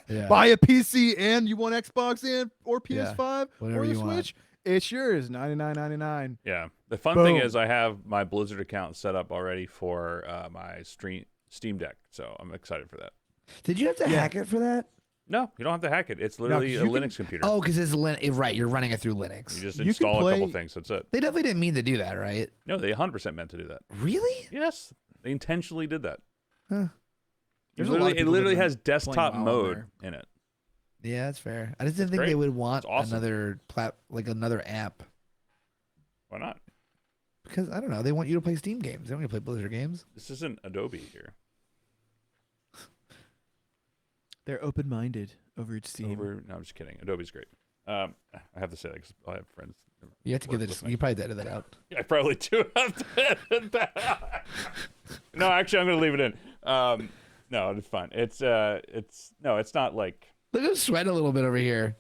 Yeah. buy a PC and you want Xbox and or Yeah. PS5 Whatever or the you want. Switch. It's yours, $99.99. Yeah. The fun thing Boom. is I have my Blizzard account set up already for my Steam Deck, so I'm excited for that. Did you have to Yeah. hack it for that? No, you don't have to hack it. It's literally 'cause a you can- Linux computer. Oh, because it's right. You're running it through Linux. You just you can install a couple play- things. That's it. They definitely didn't mean to do that, right? No, they 100% meant to do that. Really? Yes, they intentionally did that. Huh. There's a lot of It people literally that have has desktop WoW on mode there. in it. Yeah, that's fair. I just didn't think great. they would want It's awesome. another another app Why not? because I don't know. They want you to play Steam games. They don't want you to play Blizzard games. This isn't Adobe here. They're open-minded over at Steam. No, I'm just kidding. Adobe's great. I have to say that because I have friends. You have to give Work this. with me. You probably edit that out. Yeah, I probably do have to edit that out. No, actually, I'm going to leave it in. No, it's fine. It's not like. Look at him sweat a little bit over here.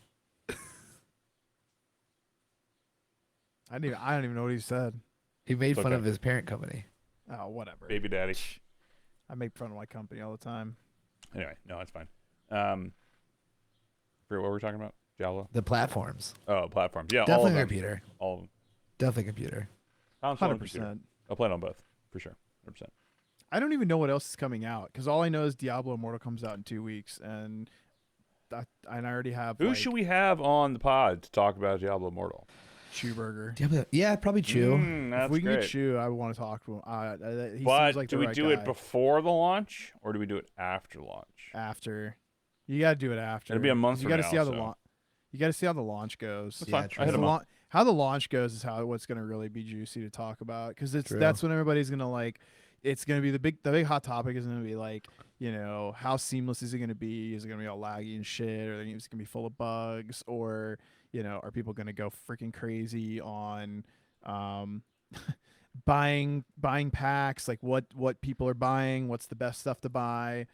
I don't even know what he said. He made It's fun okay. of his parent company. Oh, whatever. Baby daddy. I make fun of my company all the time. Anyway, no, it's fine. For what were we talking about? Diablo? The platforms. Oh, platforms. Yeah, all of Definitely them. computer. All of them. Definitely computer. Console and computer. 100%. I'll play it on both, for sure. 100%. I don't even know what else is coming out because all I know is Diablo Immortal comes out in 2 weeks, and I already have. Who like, should we have on the pod to talk about Diablo Immortal? Chew Burger. Yeah, probably Chew. That's If we can great. get Chew, I want to talk to him. He But seems like do the we right do it guy. before the launch or do we do it after launch? After? You gotta do it after. It'll be a month 'cause from You gotta now, see how the so- launch. You gotta see how the launch goes. That's Yeah, fine. true. I hit The him up. laun- how the launch goes is what's gonna really be juicy to talk about because True. that's when everybody's gonna like. It's gonna be the big hot topic is gonna be like, how seamless is it gonna be? Is it gonna be all laggy and shit, or is it gonna be full of bugs, or are people gonna go freaking crazy on buying packs? Like what people are buying, what's the best stuff to buy?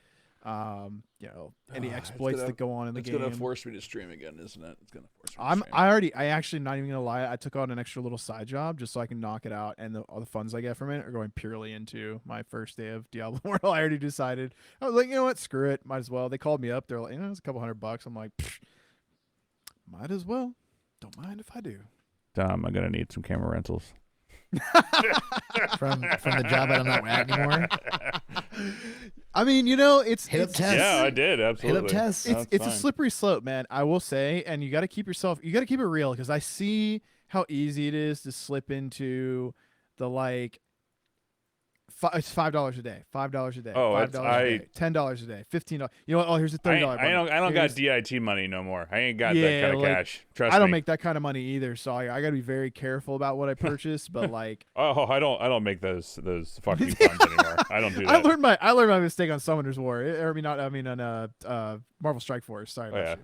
Any exploits that go on in the game. force me to stream again, isn't it? It's gonna force me I actually not even gonna lie. I took on an extra little side job just so I can knock it out, and all the funds I get from it are going purely into my first day of Diablo Immortal. I already decided. I was like, you know what, screw it, might as well. They called me up. They're like, it's a couple $100. I'm like, might as well. Don't mind if I do. Tom, I'm gonna need some camera rentals. From the job that I'm not at anymore. I mean, it's Hit up it's, Tess. Yeah, I did absolutely. Hit up Tess. it's a slippery slope, man. I will say, and you got to keep it real because I see how easy it is to slip into the like It's $5 a day. $5 a day. Oh, $5 a day. $10 a day. $15. You know what? Oh, here's a $30 I don't Here's- got DIT money no more. I ain't got that Yeah, kind of like, cash. Trust I don't me. make that kind of money either, so I got to be very careful about what I purchase. But like, Oh, I don't make those fucking funds anymore. I don't do that. I learned my mistake on Summoner's War. On Marvel Strike Force. Sorry Oh, about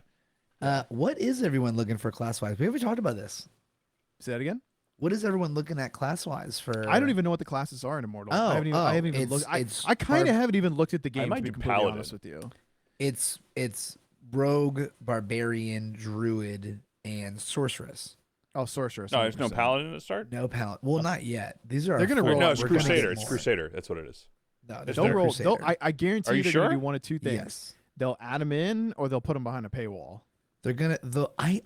yeah. you. What is everyone looking for class-wise? We haven't talked about this. Say that again. What is everyone looking at class-wise for? I don't even know what the classes are in Immortal. Oh, I haven't even it's- looked. it's I kind of barb- haven't even looked at the game. might To be do completely Paladin. honest with you. It's rogue, barbarian, druid, and sorceress. Oh, sorceress. No, there's no 100%. paladin at start. No palette. Well, not yet. These are They're our gonna four. roll No, out- it's We're gonna get Crusader. It's more. Crusader. That's what it is. No, There's they'll no They'll roll. Crusader. I guarantee Are you they're sure? gonna do one of two things. Yes, They'll add them in, or they'll put them behind a paywall. they're gonna. I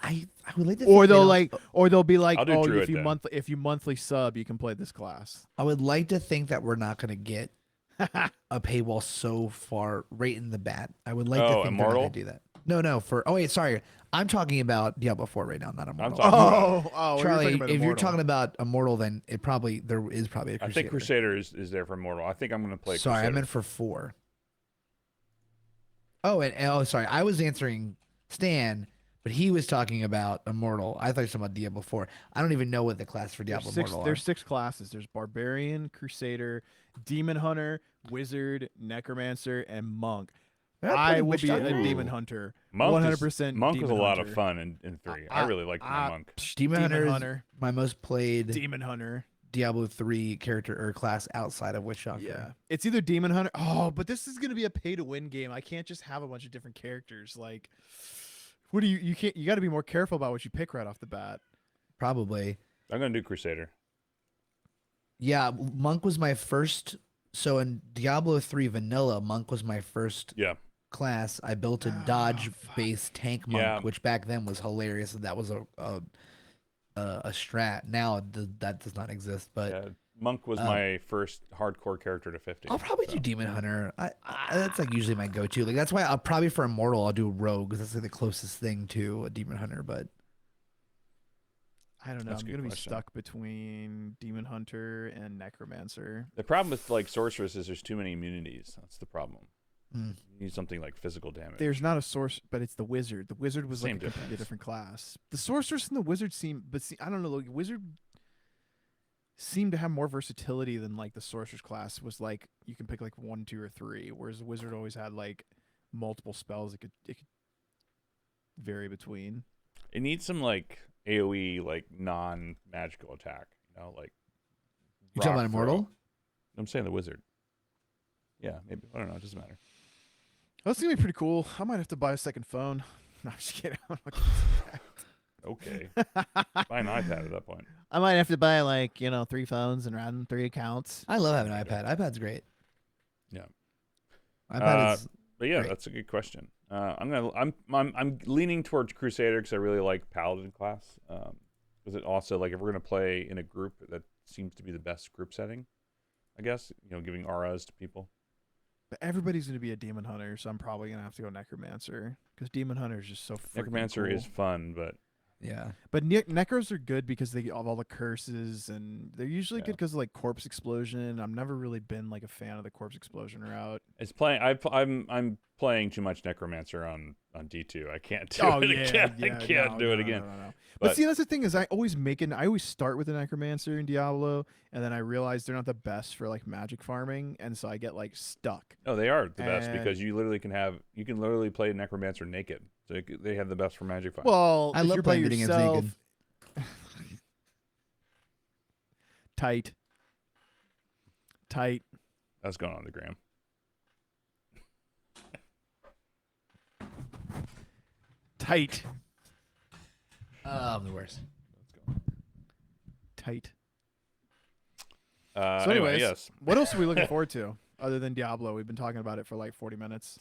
would like to. Or think they they'll don't- or they'll be like, I'll do oh, Druid then. if you monthly sub, you can play this class. I would like to think that we're not gonna get a paywall so far right in the bat. I would like to think Immortal? they're not gonna do that. No. Oh wait, sorry. I'm talking about Diablo 4 right now, not Immortal. talking- Charlie, about if you're Immortal. talking about Immortal, then there is probably a I Crusader. think Crusader is there for Immortal. I think I'm gonna play. Sorry, Crusader. I meant for 4. Oh, sorry. I was answering Stan, but he was talking about Immortal. I thought you were talking about Diablo 4. I don't even know what the class for Diablo Immortal are. There's 6 classes. There's Barbarian, Crusader, Demon Hunter, Wizard, Necromancer, and Monk. They're I pretty will much be a done. Demon Hunter. Monk 100% Monk was a Demon lot Hunter. of fun in 3. I really liked my Monk. Demon Hunter is Hunter. my most played Demon Hunter. Diablo 3 character or class outside of Witch Doctor. Yeah. It's either Demon Hunter. Oh, but this is going to be a pay to win game. I can't just have a bunch of different characters. Like, what do you can't, you got to be more careful about what you pick right off the bat. Probably. I'm gonna do Crusader. Yeah, Monk was my first. So in Diablo 3 Vanilla, Monk was my first Yeah. class. I built a dodge-based tank monk, Yeah. which back then was hilarious. That was a strat. Now that does not exist. But Yeah. Monk was my first hardcore character to 50. I'll probably do Demon Hunter. That's like usually my go-to. Like that's why I'll probably for Immortal I'll do Rogue because that's like the closest thing to a Demon Hunter. But I don't know. That's a I'm good going to be question. stuck between Demon Hunter and Necromancer. The problem with like sorceress is there's too many immunities. That's the problem. Mm. You need something like physical damage. There's not a source, but it's the wizard. The wizard was Same like a completely difference. different class. The sorceress and the wizard I don't know. The wizard seemed to have more versatility than like the sorcerer's class was like you can pick like 1, 2, or 3, whereas the wizard always had like multiple spells it could vary between. It needs some like AoE like non-magical attack. You know, like. you talking rock about throw. Immortal? I'm saying the wizard. Yeah, maybe. I don't know. It doesn't matter. That's gonna be pretty cool. I might have to buy a second phone. No, I'm just kidding. Okay. Buy an iPad at that point. I might have to buy like 3 phones and run 3 accounts. I love having an iPad. iPad's great. Yeah. iPad is But yeah, Great. that's a good question. I'm leaning towards Crusader because I really like Paladin class. Because it also like if we're gonna play in a group, that seems to be the best group setting. I guess giving auras to people. But everybody's gonna be a demon hunter, so I'm probably gonna have to go necromancer because demon hunter is just so freaking Necromancer cool. is fun, but yeah. But necros are good because they have all the curses, and they're usually good Yeah. because of like corpse explosion. I've never really been like a fan of the corpse explosion route. it's playing. I'm playing too much Necromancer on D2. I can't do Oh it yeah, again. yeah, I can't no, do it no, again. no. But- But see, that's the thing is I always start with a necromancer in Diablo, and then I realize they're not the best for like magic farming, and so I get like stuck. No, they are the best And- because you can literally play Necromancer naked. So they have the best for magic fight. Well, I if love you're by playing video games yourself, naked. tight. That's going on the gram. Tight. I'm the worst. Let's go. Tight. So So anyways, yes. what else are we looking forward to other than Diablo? We've been talking about it for like 40 minutes.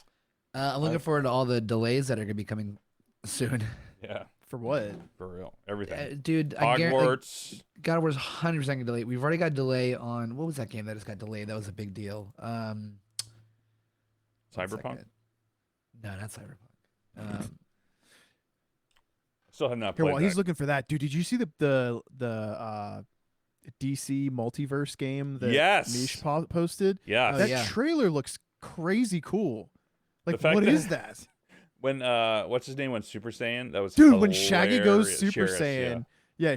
I'm looking forward to all the delays that are gonna be coming soon. Yeah, For what? for real. Everything. Dude, I guarantee Hogwarts. God of War's 100% gonna delay. We've already got delay on what was that game that just got delayed? That was a big deal. One Cyberpunk. second. No, not Cyberpunk. Still have not Here, played while he's that. looking for that, dude, did you see the DC multiverse game that Yes. Mish posted. Yeah. Oh, That yeah. trailer looks crazy cool. Like, fact what that- is that? When what's his name went Super Saiyan? That was Dude, when Shaggy goes hilarious. Super Yes, Saiyan. Yeah,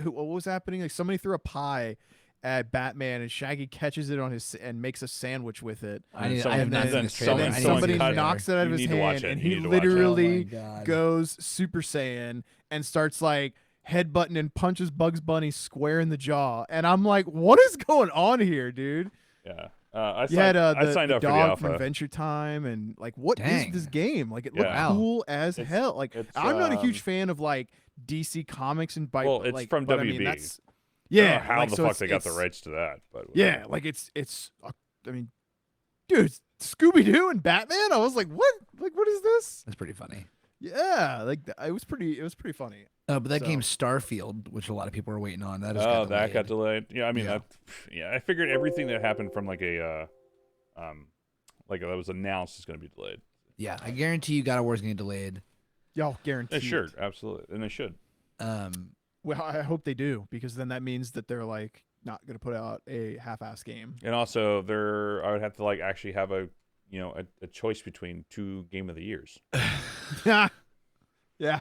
what was happening? Like somebody threw a pie at Batman and Shaggy catches it on his and makes a sandwich with it. I have and not then- seen this trailer. And I then need to see somebody this trailer. knocks it out of You his need to watch hand, it. and You he need to watch it. literally Oh my God. goes Super Saiyan and starts like headbutting and punches Bugs Bunny square in the jaw. And I'm like, what is going on here, dude? Yeah. I You had I signed the up for the dog alpha. from Adventure Time, and like, what is Dang. this game? Like, it looked Yeah. cool as It's- hell. Like, it's, I'm not a huge fan of like DC Comics and by Well, it's like, from but, I WB. mean, that's I yeah. don't know how like, the so fuck it's- they got the it's- rights to that, but Yeah, like it's. I mean, dude, Scooby Doo and Batman. I was like, what? Like, what is this? That's pretty funny. Yeah, like it was pretty. It was pretty funny. But that So- game Starfield, which a lot of people are waiting on, that is Oh, that got delayed. Yeah, I mean, Yeah. I figured everything that happened from like a, that was announced is going to be delayed. Yeah, I guarantee you, God of War is getting delayed. Y'all guarantee. They should, absolutely, and they should. Well, I hope they do, because then that means that they're like not going to put out a half-ass game. And also, I would have to like actually have a choice between 2 Game of the Years. Yeah,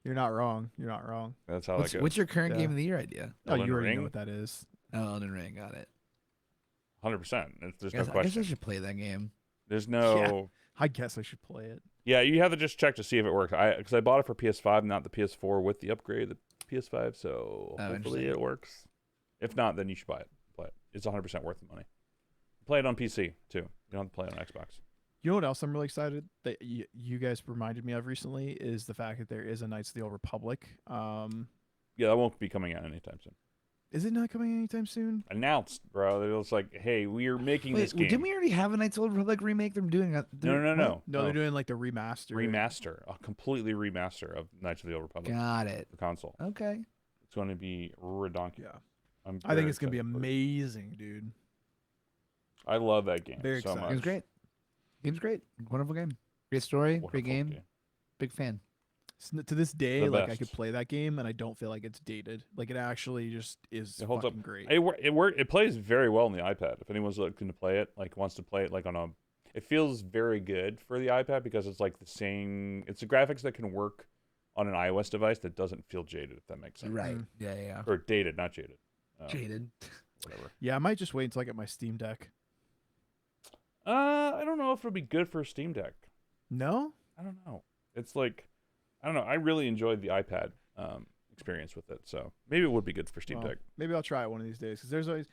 you're not wrong. You're not wrong. That's how What's, that goes. what's your current Yeah. Game of the Year idea? Oh, Elden you already Ring? know what that is. Oh, Elden Ring, got it. 100%. There's I no guess I question. should play that game. There's no. I guess I should play it. Yeah, you have to just check to see if it works. Because I bought it for PS5, not the PS4 with the upgrade, the PS5. So hopefully interesting. it works. If not, then you should buy it. Play it. It's 100% worth the money. Play it on PC too. You don't have to play it on Xbox. You know what else I'm really excited that you guys reminded me of recently is the fact that there is a Knights of the Old Republic. Yeah, that won't be coming out anytime soon. Is it not coming anytime soon? Announced, bro. It was like, hey, we are making Wait, this game. didn't we already have a Knights of the Old Republic remake? They're doing it. No. No, they're doing like the remaster. Remaster, a completely remaster of Knights of the Old Republic, Got it. the console. Okay. It's going to be redonkulous. Yeah, I'm I think very it's gonna be excited for it. amazing, dude. I love that game Very so excited. much. Game's great. Game's great. Wonderful game. Great story. Wonderful Great game. Big fan. To this day, The like I best. could play that game and I don't feel like it's dated. Like it actually just is It holds fucking up. great. It plays very well on the iPad. If anyone's looking to play it, like wants to play it, like on a, it feels very good for the iPad because it's like the same. It's the graphics that can work on an iOS device that doesn't feel jaded. If that makes sense. Right. Mm. Yeah. Or dated, not jaded. Jaded. Whatever. Yeah, I might just wait until I get my Steam Deck. I don't know if it'll be good for a Steam Deck. No? I don't know. It's like, I don't know. I really enjoyed the iPad experience with it, so maybe it would be good for Steam Well, Deck. maybe I'll try it one of these days because there's always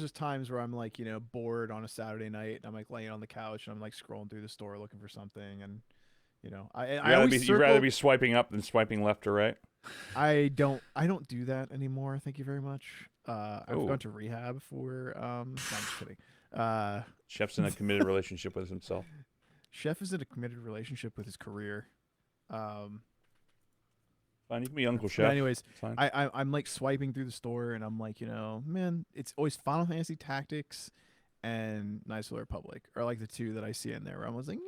just times where I'm like bored on a Saturday night and I'm like laying on the couch and I'm like scrolling through the store looking for something and I always You'd rather circle. be swiping up than swiping left or right. I don't do that anymore. Thank you very much. I've Oh. gone to rehab for no, I'm just kidding. Chef's in a committed relationship with himself. Chef is in a committed relationship with his career. Fine, you can be Uncle But Chef. anyways, It's fine. I'm like swiping through the store and I'm like, man, it's always Final Fantasy Tactics and Knights of the Republic are like the two that I see in there where I was like, yeah.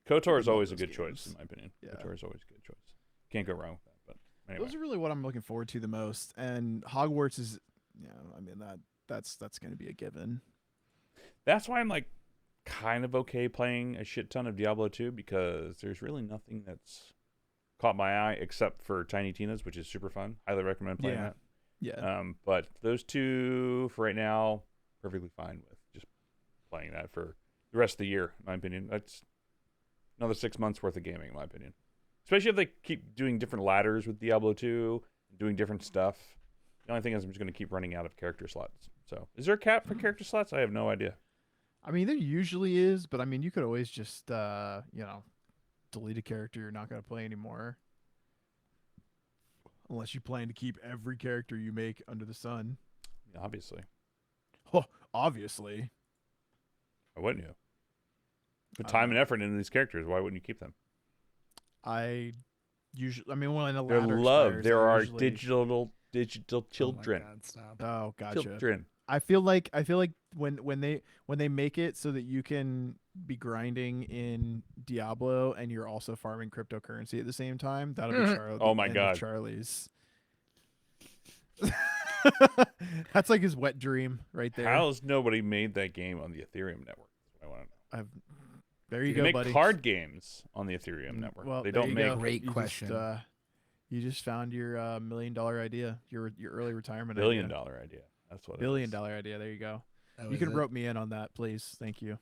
KOTOR is love always a those good choice, in games. my opinion. Yeah. KOTOR is always a good choice. Can't go wrong with that. But anyway, Those are really what I'm looking forward to the most. And Hogwarts is, I mean that's going to be a given. that's why I'm like kind of okay playing a shit ton of Diablo 2 because there's really nothing that's caught my eye except for Tiny Tina's, which is super fun. Highly recommend playing Yeah. that. Yeah. But those two for right now, perfectly fine with just playing that for the rest of the year, in my opinion. That's another 6 months worth of gaming, in my opinion. Especially if they keep doing different ladders with Diablo 2, doing different stuff. The only thing is I'm just going to keep running out of character slots. So, is there a cap for character slots? I have no idea. I mean, there usually is, but I mean, you could always just, delete a character you're not going to play anymore. Unless you plan to keep every character you make under the sun. Yeah, obviously. Oh, obviously. Why wouldn't you? Put time and effort into these characters. Why wouldn't you keep them? I mean, when a They're ladder loved. expires, There I are usually- digital children. Oh, my God, stop. Oh, gotcha. Children. I feel like when they make it so that you can be grinding in Diablo and you're also farming cryptocurrency at the same time, that'll be Oh my end of God. Charlie's. That's like his wet dream right there. How's nobody made that game on the Ethereum network? I want to know. There you They go, make buddy. card games on the Ethereum network. Well, They there don't you make. go. Great You question. You just found your $1 million idea, your early retirement $1 billion idea. idea. That's what $1 it billion is. idea. There you go. That You was can it. rope me in on that, please. Thank you.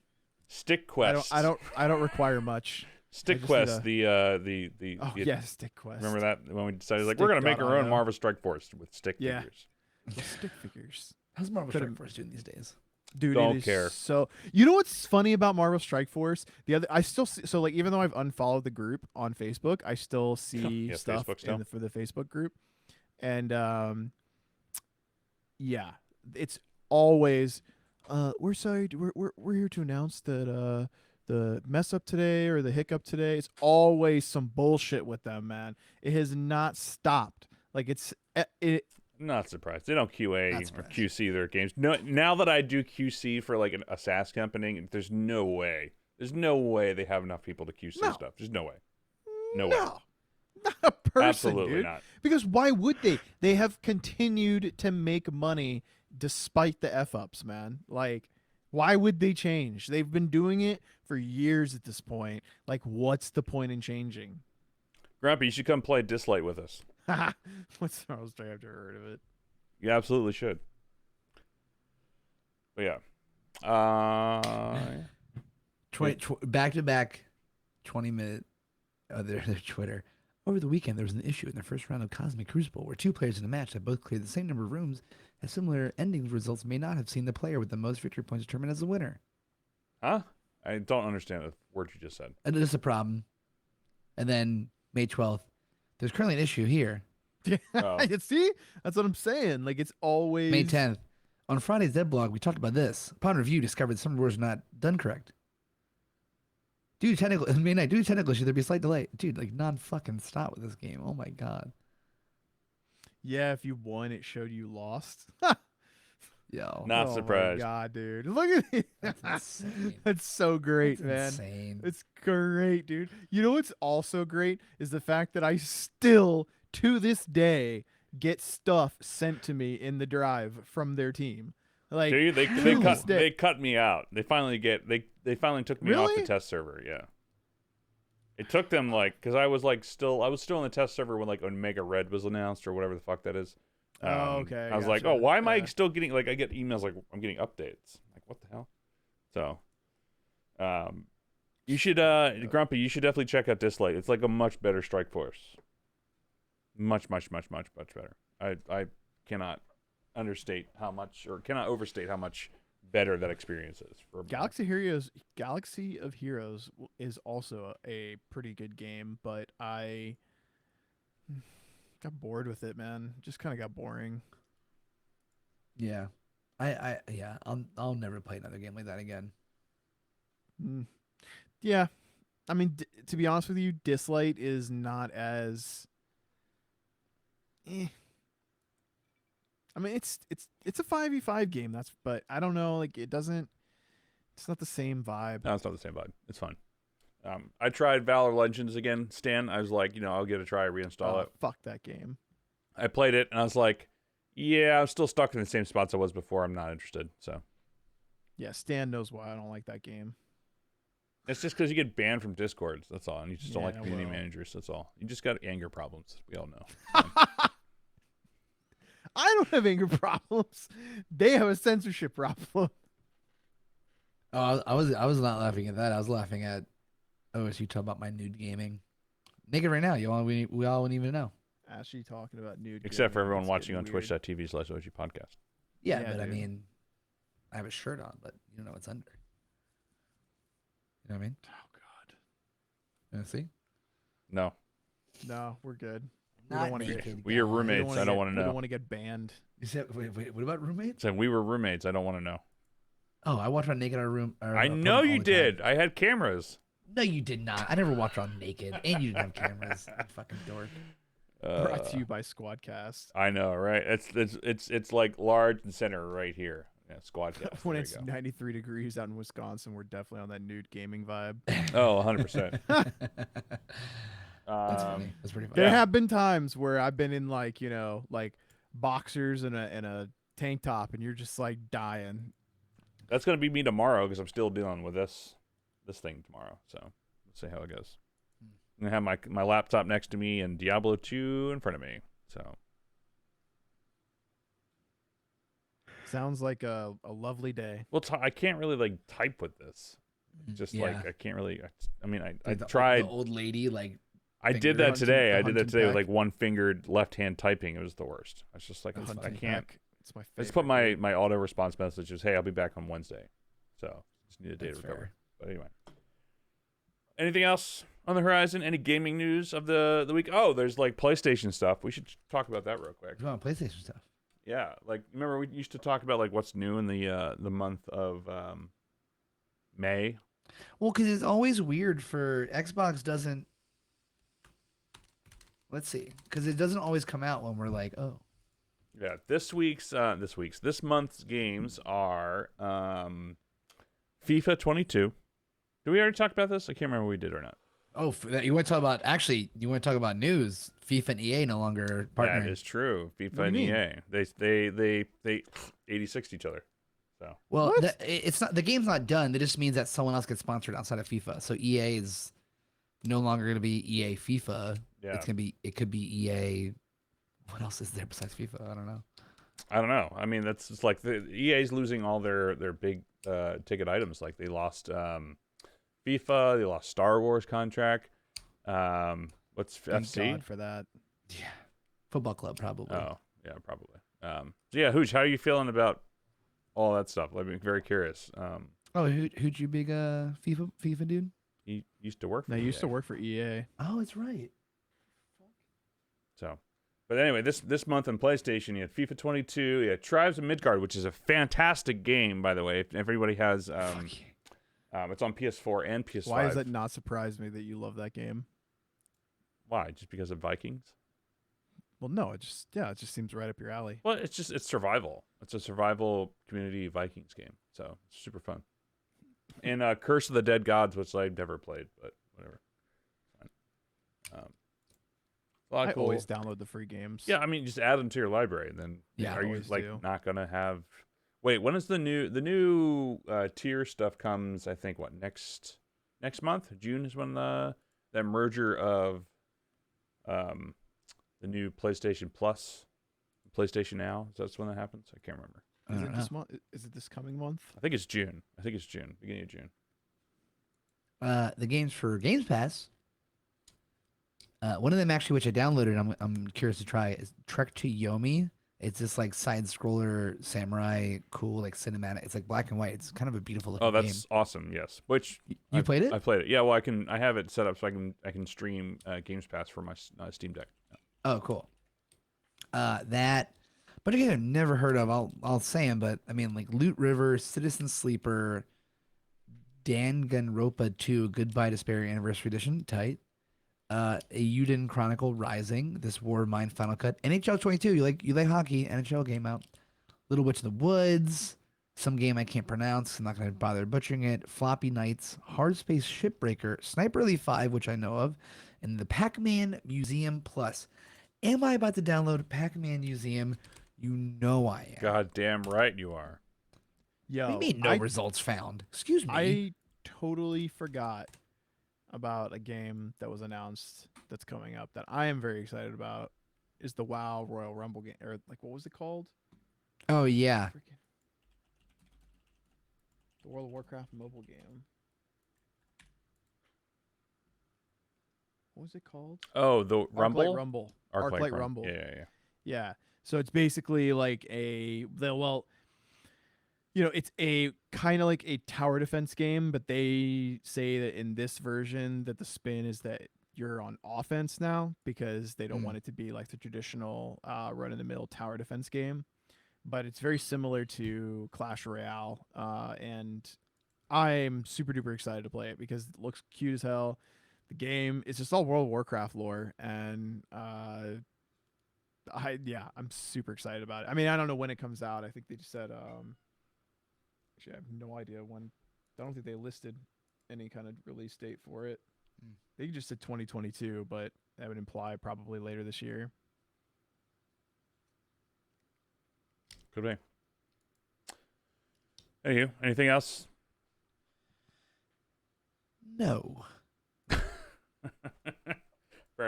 Stick Quest. I don't require much. Stick I just Quest. need Oh the yes, Stick Quest. remember that when we decided like Stick we're gonna make our own .io. Marvel Strike Force with stick Yeah. figures. The stick figures. How's Marvel Could've- Strike Force doing these days? Dude, Don't it is care. So you know what's funny about Marvel Strike Force? I still see, so like even though I've unfollowed the group on Facebook, I still see Yeah, stuff Facebook still. for the Facebook group, and yeah, it's always we're sorry, we're here to announce that the mess up today or the hiccup today. It's always some bullshit with them, man. It has not stopped. Like it. Not surprised. They don't QA Not or surprised. QC their games. No, now that I do QC for like a SaaS company, there's no way. There's no way they have enough people to QC No. stuff. There's no way. No way. Not a person, Absolutely dude. not. Because why would they? They have continued to make money despite the F ups, man. Like, why would they change? They've been doing it for years at this point. Like, what's the point in changing? Grumpy, you should come play Dislight with us. What's Marvel Strike? I've never heard of it. You absolutely should. But yeah. Back to back 20-minute their Twitter. Over the weekend, there was an issue in the first round of Cosmic Crucible where two players in a match that both cleared the same number of rooms as similar ending results may not have seen the player with the most victory points determined as the winner. Huh? I don't understand the word you just said. And it is a problem. And then May 12th, there's currently an issue here. Oh. See, that's what I'm saying. Like, it's always May 10th. On Friday's Dead blog, we talked about this. Upon review, discovered some words not done correct. Due to technical, May 9th, due to technical issue, there'd be a slight delay. Dude, like non-fucking stop with this game. Oh my god. Yeah, if you won, it showed you lost. Yo. Not Oh surprised. my god, dude! Look at it. That's insane. That's so great, That's man. insane. It's great, dude. You know what's also great is the fact that I still, to this day, get stuff sent to me in the drive from their team. Like, Dude, they to this day. they cut me out. They finally took me off the Really? test server. Yeah. It took them like because I was still on the test server when like Omega Red was announced or whatever the fuck that is. Oh, okay, I was like, gotcha. oh, why am I Yeah. still getting like I get emails like I'm getting updates. Like what the hell? So, you should Grumpy, you should definitely check out Dislight. It's like a much better Strike Force. Much better. I cannot understate how much or cannot overstate how much better that experience is. For Galaxy of Heroes is also a pretty good game, but I got bored with it, man. Just kind of got boring. Yeah. I'll never play another game like that again. Yeah, I mean, to be honest with you, Dislight is not as. I mean, it's a 5v5 game. But I don't know. Like, it doesn't. It's not the same vibe. No, it's not the same vibe. It's fun. I tried Valor Legends again, Stan. I was like, I'll give it a try, reinstall it. Fuck that game. I played it, and I was like, yeah, I'm still stuck in the same spots I was before. I'm not interested. So Yeah, Stan knows why I don't like that game. it's just because you get banned from Discords. That's all. And you just don't like Yeah, community well. managers. That's all. You just got anger problems. We all know. I don't have anger problems. They have a censorship problem. Oh, I was not laughing at that. I was laughing at OSU talking about my nude gaming. Naked right now. We all wouldn't even know. Actually talking about nude. Except for gaming, everyone it's watching on getting weird. twitch.tv/OG podcast. Yeah, Yeah, but I dude. mean, I have a shirt on, but you don't know what's under. You know what I mean? Oh God. You wanna see? No. No, we're good. We Not don't want to naked, get. We are guys. roommates. I don't want to We don't know. want to get banned. You said, wait, what about roommates? Saying we were roommates. I don't want to know. Oh, I watched on Naked our room. I know you did. I had cameras. No, you did not. I never watched on Naked, and you didn't have cameras. You fucking dork. Brought to you by Squadcast. I know, right? It's like large and center right here. Yeah, Squadcast. When There it's you go. 93 degrees out in Wisconsin, we're definitely on that nude gaming vibe. Oh, 100%. That's funny. That's pretty funny. There Yeah. have been times where I've been in like boxers and a tank top, and you're just like dying. That's gonna be me tomorrow because I'm still dealing with this thing tomorrow. So let's see how it goes. I'm gonna have my laptop next to me and Diablo 2 in front of me. So Sounds like a lovely day. well, I can't really like type with this. Just Yeah. like I can't really. I mean, I Like tried. the old lady, like I did finger that hunting- today. the I did that hunting today with pack. like one-fingered left-hand typing. It was the worst. I was just like, The I hunting can't. pack. It's my I favorite. just put my auto response messages. Hey, I'll be back on Wednesday. So just need a day That's to recover. fair. But anyway, anything else on the horizon? Any gaming news of the week? Oh, there's like PlayStation stuff. We should talk about that real quick. you want PlayStation stuff. Yeah, like remember we used to talk about like what's new in the month of May. Well, because it's always weird for Xbox doesn't. Let's see, because it doesn't always come out when we're like, oh, Yeah, this month's games are FIFA 22. Did we already talk about this? I can't remember if we did or not. oh, you want to talk about you want to talk about news? FIFA and EA no longer partnering. That is true. FIFA What and do you EA. They 86 each other. So Well, What? it's not the game's not done. That just means that someone else gets sponsored outside of FIFA. So EA is no longer going to be EA FIFA. yeah, It could be EA. What else is there besides FIFA? I don't know. I don't know. I mean, that's just like the EA's losing all their big ticket items. Like they lost FIFA, they lost Star Wars contract. What's Thank FC? God for that. Yeah, football club probably. Oh, yeah, probably. So yeah, Hooch, how are you feeling about all that stuff? I'm very curious. Oh, who'd you big FIFA dude? He used to work for No, I used to EA. work for EA. Oh, it's right. So, but anyway, this month on PlayStation, you had FIFA 22, you had Tribes of Midgard, which is a fantastic game, by the way. If everybody has, Fuck yeah. it's on PS4 and PS5. Why does that not surprise me that you love that game? Why? Just because of Vikings? Well, no, it just seems right up your alley. Well, it's survival. It's a survival community Vikings game, so it's super fun. And Curse of the Dead Gods, which I've never played, but whatever. A lot I of cool. always download the free games. Yeah, I mean, just add them to your library. Then Yeah, are you always like do. not gonna have? Wait, when is the new tier stuff comes? I think what next month? June is when that merger of the new PlayStation Plus, PlayStation Now. That's when that happens. I can't remember. I Is don't it know. this month? Is it this coming month? I think it's June. Beginning of June. The games for Games Pass. One of them actually, which I downloaded, I'm curious to try, is Trek to Yomi. It's this like side scroller samurai, cool like cinematic. It's like black and white. It's kind of a beautiful looking Oh, game. that's awesome. Yes. Which You played it? I played it. Yeah. Well, I have it set up so I can stream Games Pass for my Steam Deck. Oh, cool. That, but again, I've never heard of. I'll say them, but I mean like Loot River, Citizen Sleeper, Danganronpa 2, Goodbye Despair Anniversary Edition, tight. A Euden Chronicle Rising, This War of Mine Final Cut, NHL 22. You like hockey? NHL game out. Little Witch in the Woods, some game I can't pronounce. I'm not gonna bother butchering it. Floppy Nights, Hard Space Shipbreaker, Sniper Elite 5, which I know of, and the Pac-Man Museum Plus. Am I about to download Pac-Man Museum? You know I am. God damn right you are. Yo, What do you mean no results found? Excuse me. I totally forgot about a game that was announced that's coming up that I am very excited about. Is the WoW Royal Rumble game, or like what was it called? Oh yeah. Freaking- The World of Warcraft mobile game. What was it called? Oh, the Rumble. Arclight Rumble. Arclight Rumble. Yeah. Yeah. So it's basically like it's a kind of like a tower defense game, but they say that in this version that the spin is that you're on offense now because they don't want it to be like the traditional run in the middle tower defense game. But it's very similar to Clash Royale, and I'm super duper excited to play it because it looks cute as hell. The game is just all World of Warcraft lore, and I'm super excited about it. I mean, I don't know when it comes out. I think they just said actually I have no idea when. I don't think they listed any kind of release date for it. They just said 2022, but that would imply probably later this year. Could be. Anywho, anything else? No. Fair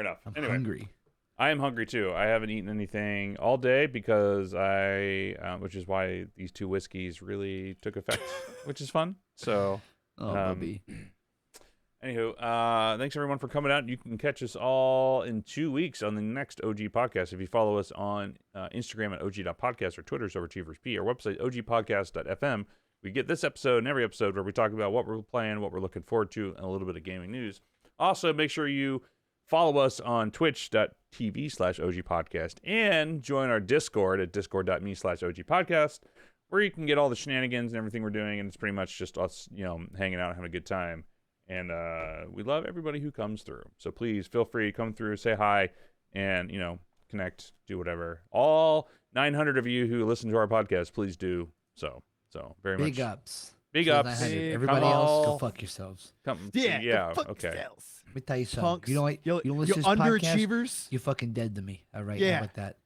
enough. I'm Anyway, hungry. I am hungry too. I haven't eaten anything all day because which is why these 2 whiskeys really took effect, which is fun. So, Oh, Bubby. anywho, thanks everyone for coming out. You can catch us all in 2 weeks on the next OG podcast. If you follow us on Instagram at OG.podcast or Twitter's OverachieversP, our website OGpodcast.fm, we get this episode and every episode where we talk about what we're playing, what we're looking forward to, and a little bit of gaming news. Also, make sure you follow us on twitch.tv/OGpodcast and join our Discord at discord.me/OGpodcast, where you can get all the shenanigans and everything we're doing, and it's pretty much just us, hanging out and having a good time. And we love everybody who comes through. So please feel free to come through, say hi, and, connect, do whatever. All 900 of you who listen to our podcast, please do so. So very much. Big ups. Big To the ups. 900. Everybody else, go fuck yourselves. Yeah. Go fuck Okay. yourselves. Let me tell you something. Punks. You know what? You don't listen You to this podcast, underachievers. you're fucking dead to me. All right? Yeah. How about that?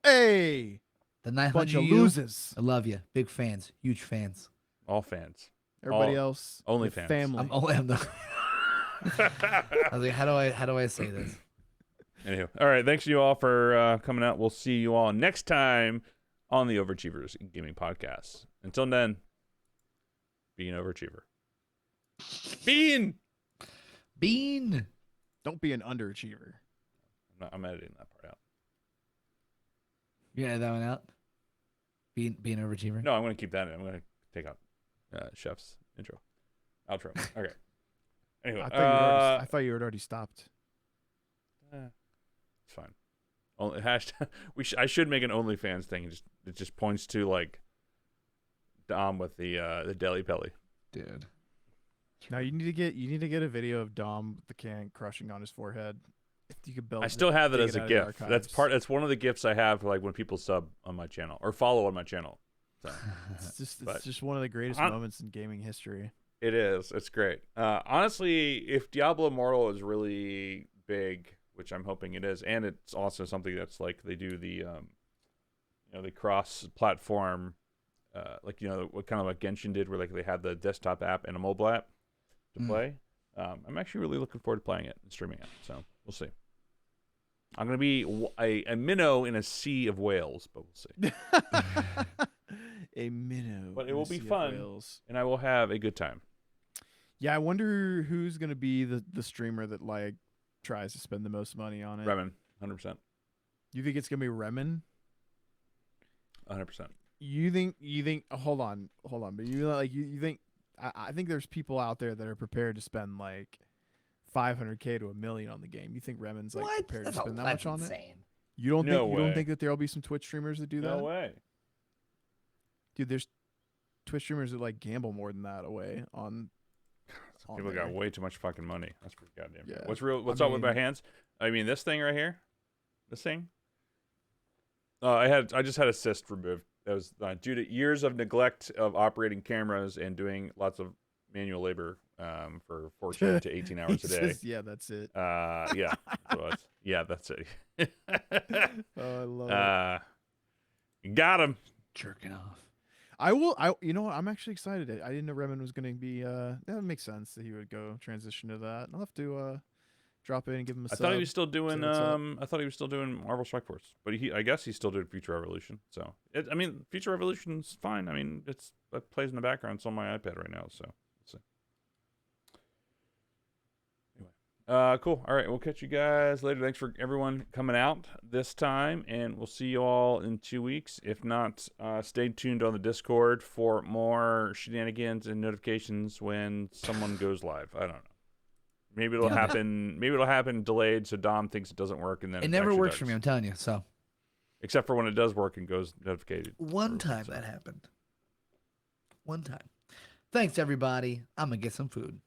Hey. The 900 Bunch of you, losers. I love you. Big fans. Huge fans. All fans. Everybody All- else. only your fans. Family. I'm the. I was like, how do I say this? Anywho, all right. Thanks to you all for coming out. We'll see you all next time on the Overachievers Gaming Podcast. Until then, be an overachiever. Bean. Don't be an underachiever. I'm editing that part out. You gonna edit that one out? Being an overachiever. No, I'm going to keep that in. I'm going to take out Chef's intro. Outro. Okay. Anyway, I thought you had already stopped. it's fine. Only hashtag. I should make an OnlyFans thing. It just points to like Dom with the deli pelly. Dude. Now you need to get a video of Dom with the can crushing on his forehead. If you could build I still have it dig as a out of the gift. That's archives. That's one of the gifts I have for like when people sub on my channel or follow on my channel. So It's but- just one of the greatest moments in gaming history. it is. It's great. Honestly, if Diablo Immortal is really big, which I'm hoping it is, and it's also something that's like they do the the cross-platform, what kind of like Genshin did, where like they had the desktop app and a mobile app to play. I'm actually really looking forward to playing it and streaming it. So we'll see. I'm gonna be a minnow in a sea of whales, but we'll see. A minnow. But it in a will be sea of fun. whales. And I will have a good time. Yeah, I wonder who's gonna be the streamer that like tries to spend the most money on it. Remen, 100%. You think it's gonna be Remen? 100%. You think? Hold on. But you think? I think there's people out there that are prepared to spend like $500K to $1 million on the game. You think Remen's like What? prepared That's to spend that much on it? insane. You don't No think? You don't way. think that there'll be some Twitch streamers that do that? No way. Dude, there's Twitch streamers that like gamble more than that away on. Some people got way too much fucking money. That's pretty goddamn. Yeah. What's real? What's I up with my mean- hands? I mean, this thing right here. This thing. I just had a cyst removed. That was due to years of neglect of operating cameras and doing lots of manual labor for 14 to 18 hours a day. Yeah, that's it. Yeah. So yeah, that's it. Oh, I love it. Got him. Jerking off. You know what? I'm actually excited. I didn't know Remen was going to be. That makes sense that he would go transition to that. I'll have to drop in and give him a I sub. thought he was still doing. what's up. I thought he was still doing Marvel Strike Force, but I guess he's still doing Future Revolution. So, Future Revolution's fine. I mean, it plays in the background. It's on my iPad right now. So, let's see. Anyway, cool. All right, we'll catch you guys later. Thanks for everyone coming out this time, and we'll see you all in 2 weeks. If not, stay tuned on the Discord for more shenanigans and notifications when someone goes live. I don't know. Maybe it'll happen. Maybe it'll happen delayed, so Dom thinks it doesn't work, and then It never actually works does. for me, I'm telling you. So Except for when it does work and goes notified. one time that happened. One time. Thanks everybody. I'm gonna get some food.